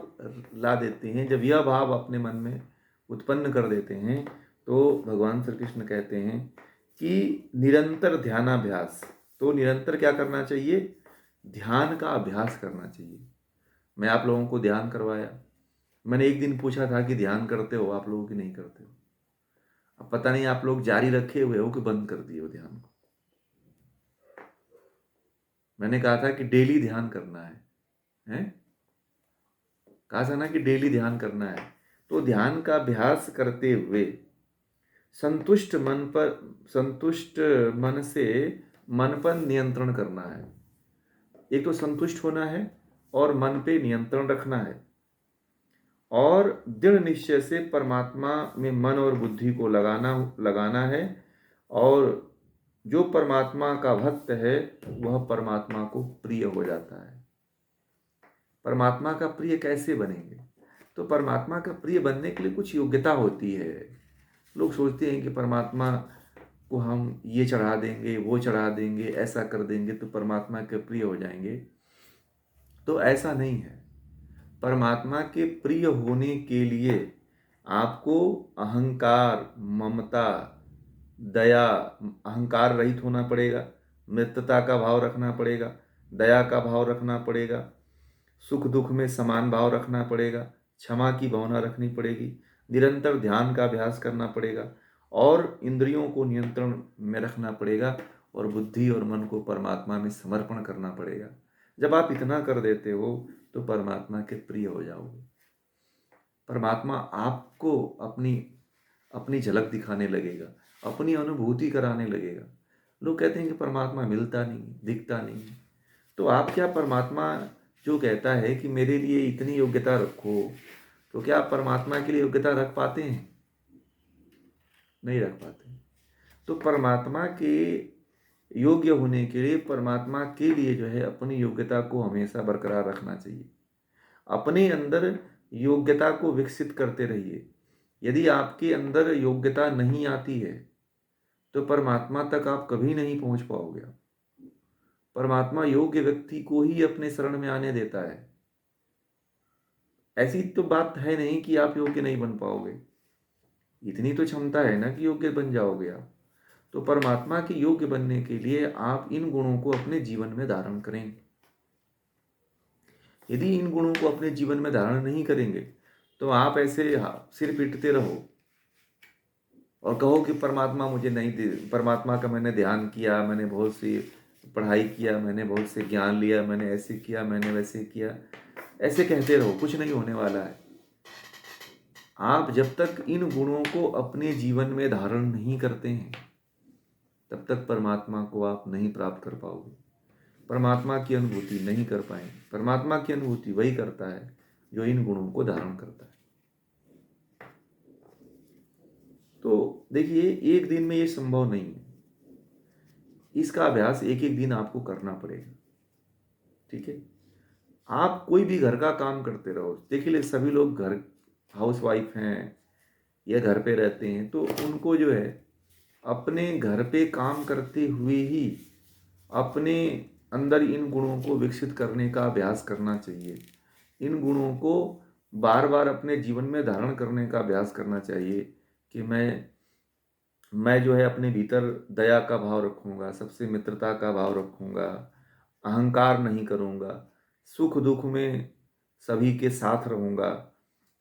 ला देते हैं, जब यह भाव अपने मन में उत्पन्न कर देते हैं, तो भगवान श्री कृष्ण कहते हैं कि निरंतर ध्यानाभ्यास। तो निरंतर क्या करना चाहिए? ध्यान का अभ्यास करना चाहिए। मैं आप लोगों को ध्यान करवाया, मैंने एक दिन पूछा था कि ध्यान करते हो आप लोगों की नहीं करते हो। अब पता नहीं आप लोग जारी रखे हुए हो कि बंद कर दिए हो ध्यान को। मैंने कहा था कि डेली ध्यान करना है, हैं? कहा था ना कि डेली ध्यान करना है। तो ध्यान का अभ्यास करते हुए संतुष्ट मन से मन पर नियंत्रण करना है। एक तो संतुष्ट होना है और मन पे नियंत्रण रखना है और दृढ़ निश्चय से परमात्मा में मन और बुद्धि को लगाना है। और जो परमात्मा का भक्त है वह परमात्मा को प्रिय हो जाता है। परमात्मा का प्रिय कैसे बनेंगे? तो परमात्मा का प्रिय बनने के लिए कुछ योग्यता होती है। लोग सोचते हैं कि परमात्मा को हम ये चढ़ा देंगे, वो चढ़ा देंगे, ऐसा कर देंगे तो परमात्मा के प्रिय हो जाएंगे। तो ऐसा नहीं है। परमात्मा के प्रिय होने के लिए आपको अहंकार, ममता, दया, अहंकार रहित होना पड़ेगा, मित्रता का भाव रखना पड़ेगा, दया का भाव रखना पड़ेगा, सुख दुख में समान भाव रखना पड़ेगा, क्षमा की भावना रखनी पड़ेगी, निरंतर ध्यान का अभ्यास करना पड़ेगा और इंद्रियों को नियंत्रण में रखना पड़ेगा और बुद्धि और मन को परमात्मा में समर्पण करना पड़ेगा। जब आप इतना कर देते हो तो परमात्मा के प्रिय हो जाओगे। परमात्मा आपको अपनी अपनी झलक दिखाने लगेगा, अपनी अनुभूति कराने लगेगा। लोग कहते हैं कि परमात्मा मिलता नहीं, दिखता नहीं। तो आप क्या, परमात्मा जो कहता है कि मेरे लिए इतनी योग्यता रखो, तो क्या आप परमात्मा के लिए योग्यता रख पाते हैं? नहीं रख पाते। तो परमात्मा के योग्य होने के लिए, परमात्मा के लिए जो है अपनी योग्यता को हमेशा बरकरार रखना चाहिए। अपने अंदर योग्यता को विकसित करते रहिए। यदि आपके अंदर योग्यता नहीं आती है तो परमात्मा तक आप कभी नहीं पहुंच पाओगे। परमात्मा योग्य व्यक्ति को ही अपने शरण में आने देता है। ऐसी तो बात है नहीं कि आप योग्य नहीं बन पाओगे। इतनी तो क्षमता है ना कि योग्य बन जाओगे आप। तो परमात्मा के योग्य बनने के लिए आप इन गुणों को अपने जीवन में धारण करें। यदि इन गुणों को अपने जीवन में धारण नहीं करेंगे तो आप ऐसे सिर पीटते रहो और कहो कि परमात्मा मुझे नहीं दे। परमात्मा का मैंने ध्यान किया, मैंने बहुत सी पढ़ाई किया, मैंने बहुत से ज्ञान लिया, मैंने ऐसे किया, मैंने वैसे किया, ऐसे कहते रहो, कुछ नहीं होने वाला है। आप जब तक इन गुणों को अपने जीवन में धारण नहीं करते हैं तब तक परमात्मा को आप नहीं प्राप्त कर पाओगे, परमात्मा की अनुभूति नहीं कर पाएंगे। परमात्मा की अनुभूति वही करता है जो इन गुणों को धारण करता है। तो देखिए, एक दिन में ये संभव नहीं है, इसका अभ्यास एक एक दिन आपको करना पड़ेगा, ठीक है। आप कोई भी घर का काम करते रहो। देखिए, सभी लोग घर हाउस वाइफ हैं या घर पे रहते हैं, तो उनको जो है अपने घर पे काम करते हुए ही अपने अंदर इन गुणों को विकसित करने का अभ्यास करना चाहिए। इन गुणों को बार बार अपने जीवन में धारण करने का अभ्यास करना चाहिए कि मैं मैं जो है अपने भीतर दया का भाव रखूंगा, सबसे मित्रता का भाव रखूंगा, अहंकार नहीं करूंगा, सुख दुख में सभी के साथ रहूंगा,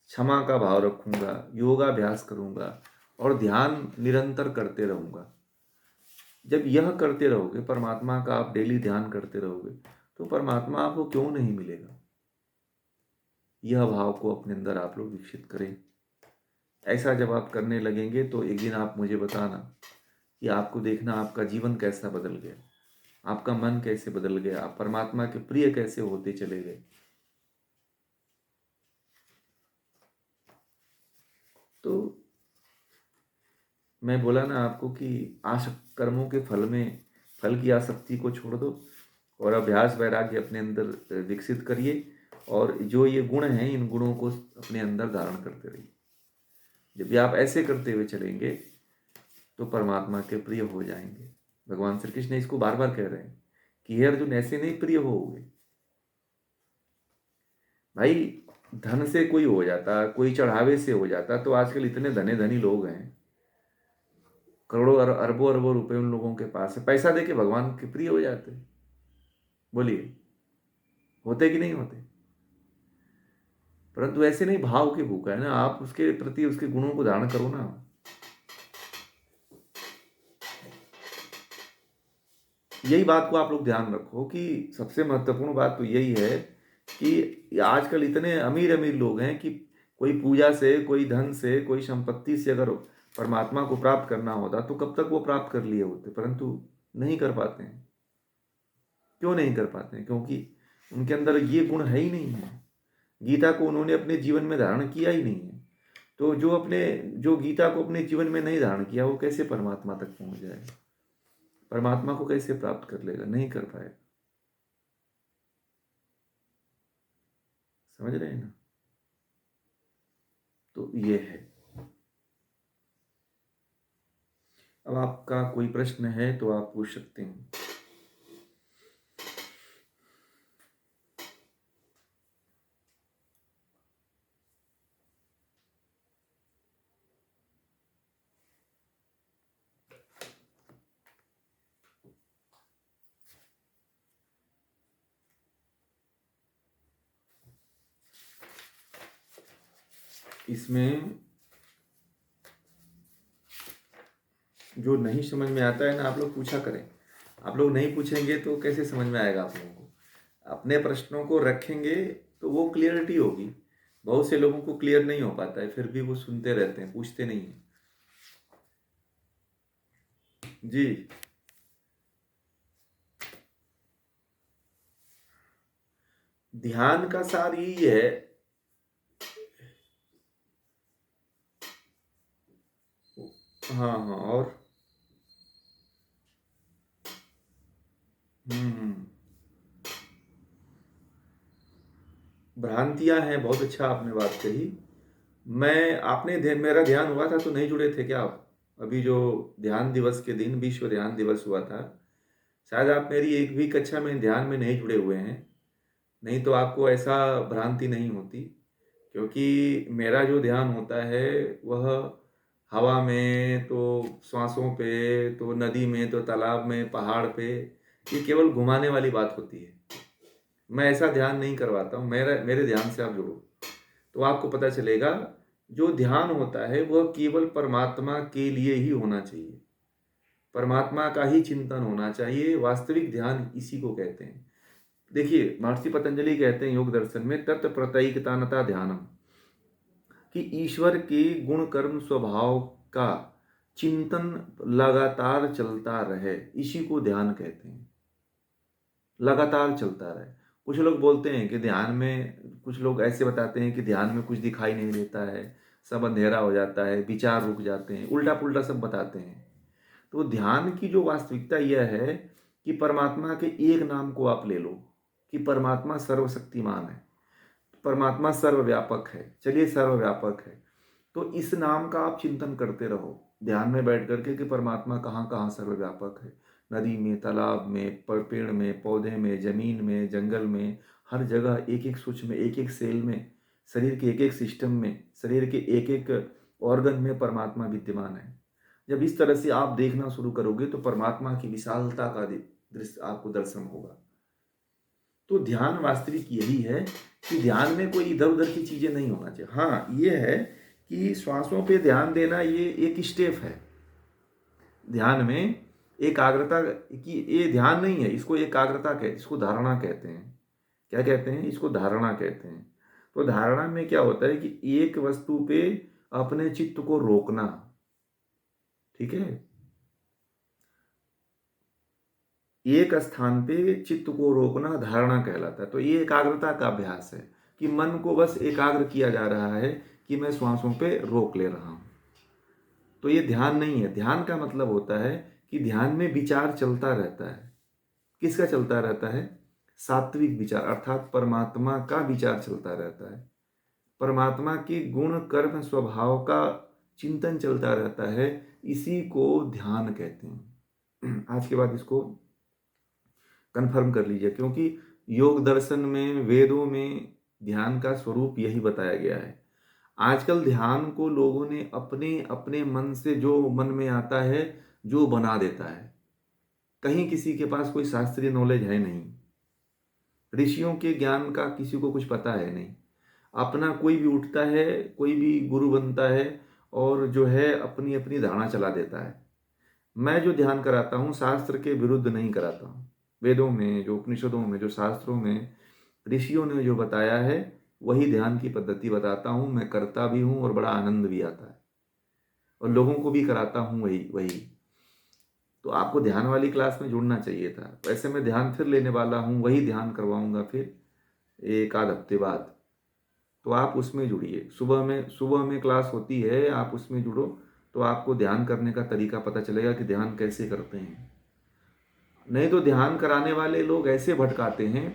क्षमा का भाव रखूंगा, योगाभ्यास करूंगा और ध्यान निरंतर करते रहूंगा। जब यह करते रहोगे, परमात्मा का आप डेली ध्यान करते रहोगे, तो परमात्मा आपको क्यों नहीं मिलेगा। यह भाव को अपने अंदर आप लोग विकसित करें। ऐसा जब आप करने लगेंगे तो एक दिन आप मुझे बताना कि आपको देखना आपका जीवन कैसा बदल गया, आपका मन कैसे बदल गया, आप परमात्मा के प्रिय कैसे होते चले गए। तो मैं बोला ना आपको कि कर्मों के फल की आसक्ति को छोड़ दो और अभ्यास वैराग्य अपने अंदर विकसित करिए और जो ये गुण हैं इन गुणों को अपने अंदर धारण करते रहिए। जब भी आप ऐसे करते हुए चलेंगे तो परमात्मा के प्रिय हो जाएंगे। भगवान श्री कृष्ण इसको बार बार कह रहे हैं कि हे अर्जुन, ऐसे नहीं प्रिय होगे। भाई, धन से कोई हो जाता, कोई चढ़ावे से हो जाता, तो आजकल इतने धने धनी लोग हैं, करोड़ों अरबों अरबों रुपए उन लोगों के पास है, पैसा देके भगवान के प्रिय हो जाते। बोलिए, होते कि नहीं होते। परंतु ऐसे नहीं, भाव के भूखा है ना, आप उसके प्रति उसके गुणों को धारण करो ना। यही बात को आप लोग ध्यान रखो कि सबसे महत्वपूर्ण बात तो यही है कि आजकल इतने अमीर अमीर लोग हैं कि कोई पूजा से, कोई धन से, कोई संपत्ति से अगर परमात्मा को प्राप्त करना होता तो कब तक वो प्राप्त कर लिए होते, परंतु नहीं कर पाते हैं। क्यों नहीं कर पाते हैं? क्योंकि उनके अंदर ये गुण है ही नहीं है। गीता को उन्होंने अपने जीवन में धारण किया ही नहीं है। तो जो गीता को अपने जीवन में नहीं धारण किया, वो कैसे परमात्मा तक पहुंच जाएगा, परमात्मा को कैसे प्राप्त कर लेगा? नहीं कर पाएगा। समझ रहे हैं ना? तो ये है। अब आपका कोई प्रश्न है तो आप पूछ सकते हैं। इसमें जो नहीं समझ में आता है ना, आप लोग पूछा करें। आप लोग नहीं पूछेंगे तो कैसे समझ में आएगा आप लोगों को? अपने प्रश्नों को रखेंगे तो वो क्लियरिटी होगी। बहुत से लोगों को क्लियर नहीं हो पाता है, फिर भी वो सुनते रहते हैं, पूछते नहीं हैं। जी। ध्यान का सार यही है। हाँ हाँ, और हम्म, भ्रांतियां हैं, बहुत अच्छा आपने बात कही। मेरा ध्यान हुआ था तो नहीं जुड़े थे क्या आप? अभी जो ध्यान दिवस के दिन विश्व ध्यान दिवस हुआ था, शायद आप मेरी एक भी कक्षा में ध्यान में नहीं जुड़े हुए हैं। नहीं तो आपको ऐसा भ्रांति नहीं होती, क्योंकि मेरा जो ध्यान होता है वह हवा में, तो श्वासों पे, तो नदी में, तो तालाब में, पहाड़ पे, ये केवल घुमाने वाली बात होती है। मैं ऐसा ध्यान नहीं करवाता हूँ। मेरे ध्यान से आप जुड़ो तो आपको पता चलेगा, जो ध्यान होता है वह केवल परमात्मा के लिए ही होना चाहिए। परमात्मा का ही चिंतन होना चाहिए। वास्तविक ध्यान इसी को कहते हैं। देखिए, महर्षि पतंजलि कहते हैं योग दर्शन में, तत् प्रत्ययिकतानता ध्यानम, कि ईश्वर के गुण कर्म स्वभाव का चिंतन लगातार चलता रहे, इसी को ध्यान कहते हैं। लगातार चलता रहे। कुछ लोग बोलते हैं कि ध्यान में, कुछ लोग ऐसे बताते हैं कि ध्यान में कुछ दिखाई नहीं देता है, सब अंधेरा हो जाता है, विचार रुक जाते हैं, उल्टा पुल्टा सब बताते हैं। तो ध्यान की जो वास्तविकता यह है कि परमात्मा के एक नाम को आप ले लो कि परमात्मा सर्वशक्तिमान है, परमात्मा सर्वव्यापक है। चलिए, सर्वव्यापक है तो इस नाम का आप चिंतन करते रहो ध्यान में बैठ करके कि परमात्मा कहाँ कहाँ सर्वव्यापक है। नदी में, तालाब में, पेड़ में, पौधे में, जमीन में, जंगल में, हर जगह, एक एक सूक्ष्म में, एक एक सेल में, शरीर के एक एक सिस्टम में, शरीर के एक एक ऑर्गन में परमात्मा विद्यमान है। जब इस तरह से आप देखना शुरू करोगे तो परमात्मा की विशालता का दृश्य आपको दर्शन होगा। तो ध्यान वास्तविक यही है कि ध्यान में कोई इधर उधर की चीजें नहीं होना चाहिए। हाँ, ये है कि श्वासों पे ध्यान देना ये एक स्टेप है। ध्यान में एकाग्रता की, ये ध्यान नहीं है, इसको एकाग्रता कहते हैं, इसको धारणा कहते हैं। क्या कहते हैं? इसको धारणा कहते हैं। तो धारणा में क्या होता है कि एक वस्तु पे अपने चित्त को रोकना। ठीक है, एक स्थान पे चित्त को रोकना धारणा कहलाता है। तो ये एकाग्रता का अभ्यास है कि मन को बस एकाग्र किया जा रहा है कि मैं श्वासों पे रोक ले रहा हूं। तो ये ध्यान नहीं है। ध्यान का मतलब होता है कि ध्यान में विचार चलता रहता है। किसका चलता रहता है? सात्विक विचार, अर्थात परमात्मा का विचार चलता रहता है। परमात्मा के गुण कर्म स्वभाव का चिंतन चलता रहता है। इसी को ध्यान कहते हैं। आज के बाद इसको कंफर्म कर लीजिए, क्योंकि योग दर्शन में, वेदों में ध्यान का स्वरूप यही बताया गया है। आजकल ध्यान को लोगों ने अपने अपने मन से, जो मन में आता है, जो बना देता है। कहीं किसी के पास कोई शास्त्रीय नॉलेज है नहीं, ऋषियों के ज्ञान का किसी को कुछ पता है नहीं। अपना कोई भी उठता है, कोई भी गुरु बनता है और जो है अपनी अपनी धारणा चला देता है। मैं जो ध्यान कराता हूँ शास्त्र के विरुद्ध नहीं कराता हूँ। वेदों में, जो उपनिषदों में, जो शास्त्रों में ऋषियों ने जो बताया है वही ध्यान की पद्धति बताता हूँ। मैं करता भी हूँ और बड़ा आनंद भी आता है और लोगों को भी कराता हूँ वही वही। तो आपको ध्यान वाली क्लास में जुड़ना चाहिए था। वैसे मैं ध्यान फिर लेने वाला हूँ, वही ध्यान करवाऊंगा फिर एक आध हफ्ते बाद। तो आप उसमें जुड़िए। सुबह में क्लास होती है, आप उसमें जुड़ो तो आपको ध्यान करने का तरीका पता चलेगा कि ध्यान कैसे करते हैं। नहीं तो ध्यान कराने वाले लोग ऐसे भटकाते हैं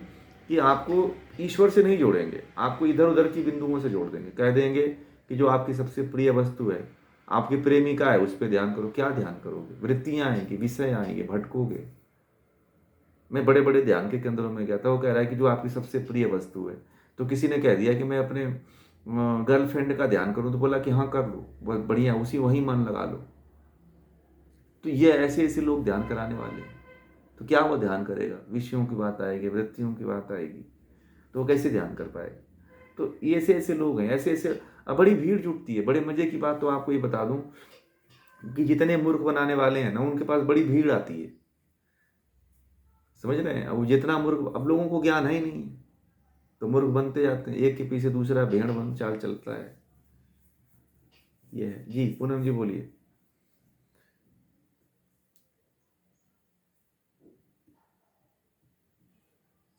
कि आपको ईश्वर से नहीं जोड़ेंगे, आपको इधर उधर की बिंदुओं से जोड़ देंगे। कह देंगे कि जो आपकी सबसे प्रिय वस्तु है, आपकी प्रेमिका है, उस पर ध्यान करो। क्या ध्यान करोगे? वृत्तियां आएंगी, विषय आएंगे, भटकोगे। मैं बड़े बड़े ध्यान के केंद्रों में गया था, वो कह रहा है कि जो आपकी सबसे प्रिय वस्तु है। तो किसी ने कह दिया कि मैं अपने गर्लफ्रेंड का ध्यान करूं, तो बोला कि हाँ कर लो, बहुत बढ़िया, उसी वहीं मन लगा लो। तो ये ऐसे ऐसे लोग ध्यान कराने वाले हैं। तो क्या वो ध्यान करेगा? विषयों की बात आएगी, वृत्तियों की बात आएगी, तो वो कैसे ध्यान कर पाएगा? तो ये ऐसे ऐसे लोग हैं, ऐसे ऐसे। अब बड़ी भीड़ जुटती है। बड़े मजे की बात तो आपको ये बता दूं कि जितने मूर्ख बनाने वाले हैं ना, उनके पास बड़ी भीड़ आती है। समझ रहे हैं? अब जितना मूर्ख, अब लोगों को ज्ञान है ही नहीं, तो मूर्ख बनते जाते हैं। एक के पीछे दूसरा भेड़ बन चाल चलता है। ये है जी। पूनम जी बोलिए।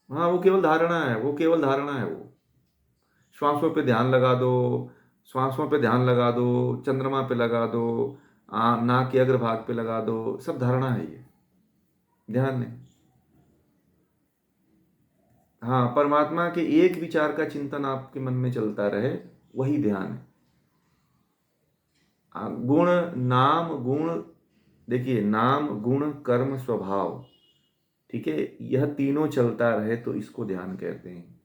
हाँ, वो केवल धारणा है, वो केवल धारणा है। वो श्वासों पे ध्यान लगा दो, श्वासों पे ध्यान लगा दो, चंद्रमा पे लगा दो, नाक के अग्रभाग पे लगा दो, सब धारणा है ये, ध्यान नहीं। हाँ, परमात्मा के एक विचार का चिंतन आपके मन में चलता रहे, वही ध्यान है। गुण, नाम गुण, देखिए नाम गुण कर्म स्वभाव, ठीक है, यह तीनों चलता रहे तो इसको ध्यान कहते हैं।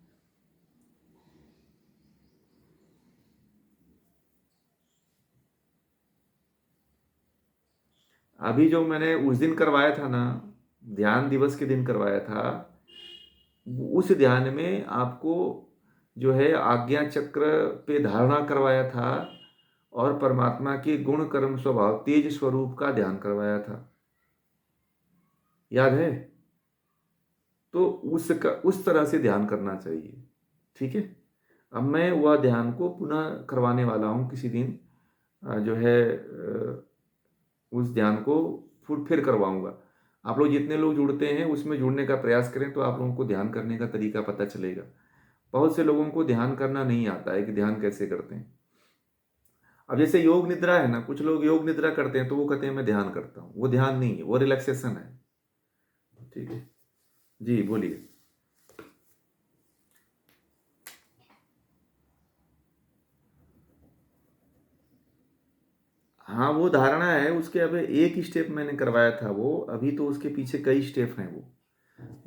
अभी जो मैंने उस दिन करवाया था ना, ध्यान दिवस के दिन करवाया था, उस ध्यान में आपको जो है आज्ञा चक्र पे धारणा करवाया था और परमात्मा के गुण कर्म स्वभाव तेज स्वरूप का ध्यान करवाया था। याद है? तो उसका उस तरह से ध्यान करना चाहिए। ठीक है। अब मैं वह ध्यान को पुनः करवाने वाला हूँ किसी दिन, जो है उस ध्यान को फिर करवाऊंगा। आप लोग जितने लोग जुड़ते हैं उसमें जुड़ने का प्रयास करें तो आप लोगों को ध्यान करने का तरीका पता चलेगा। बहुत से लोगों को ध्यान करना नहीं आता है कि ध्यान कैसे करते हैं। अब जैसे योग निद्रा है ना, कुछ लोग योग निद्रा करते हैं तो वो कहते हैं मैं ध्यान करता हूँ। वो ध्यान नहीं है, वो रिलैक्सेशन है। ठीक है जी, बोलिए। हाँ, वो धारणा है। उसके अब एक ही स्टेप मैंने करवाया था, वो अभी तो उसके पीछे कई स्टेप हैं।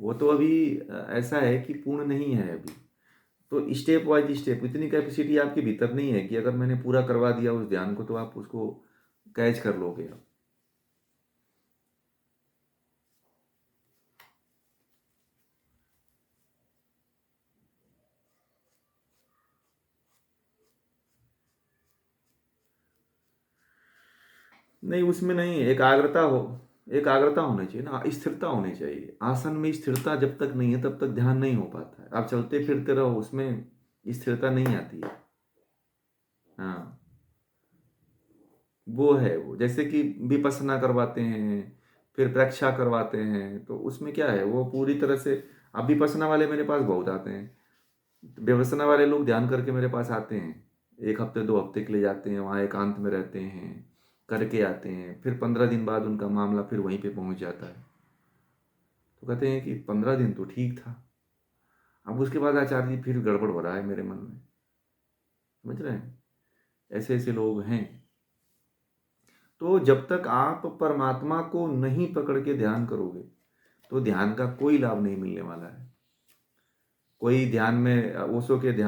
वो तो अभी ऐसा है कि पूर्ण नहीं है अभी। तो स्टेप वाइज स्टेप, इतनी कैपेसिटी आपके भीतर नहीं है कि अगर मैंने पूरा करवा दिया उस ध्यान को तो आप उसको कैच कर लोगे। नहीं, उसमें नहीं, एकाग्रता हो, एकाग्रता होनी चाहिए ना, स्थिरता होनी चाहिए। आसन में स्थिरता जब तक नहीं है तब तक ध्यान नहीं हो पाता है। आप चलते फिरते रहो, उसमें स्थिरता नहीं आती है। हाँ, वो है वो, जैसे कि विपश्यना करवाते हैं, फिर प्रक्षा करवाते हैं, तो उसमें क्या है, वो पूरी तरह से। अब विपश्यना वाले मेरे पास बहुत आते हैं, विपश्यना वाले लोग ध्यान करके मेरे पास आते हैं, 1 हफ्ते 2 हफ्ते के लिए जाते हैं, वहाँ एकांत में रहते हैं, करके आते हैं, फिर 15 दिन बाद उनका मामला फिर वहीं पे पहुँच जाता है। तो कहते हैं कि 15 दिन तो ठीक था, अब उसके बाद आचार्य जी फिर गड़बड़ हो रहा है मेरे मन में। समझ रहे हैं, ऐसे ऐसे लोग हैं। तो जब तक आप परमात्मा को नहीं पकड़ के ध्यान करोगे तो ध्यान का कोई लाभ नहीं मिलने वाला है। कोई ध्यान में ओशो के ध्यान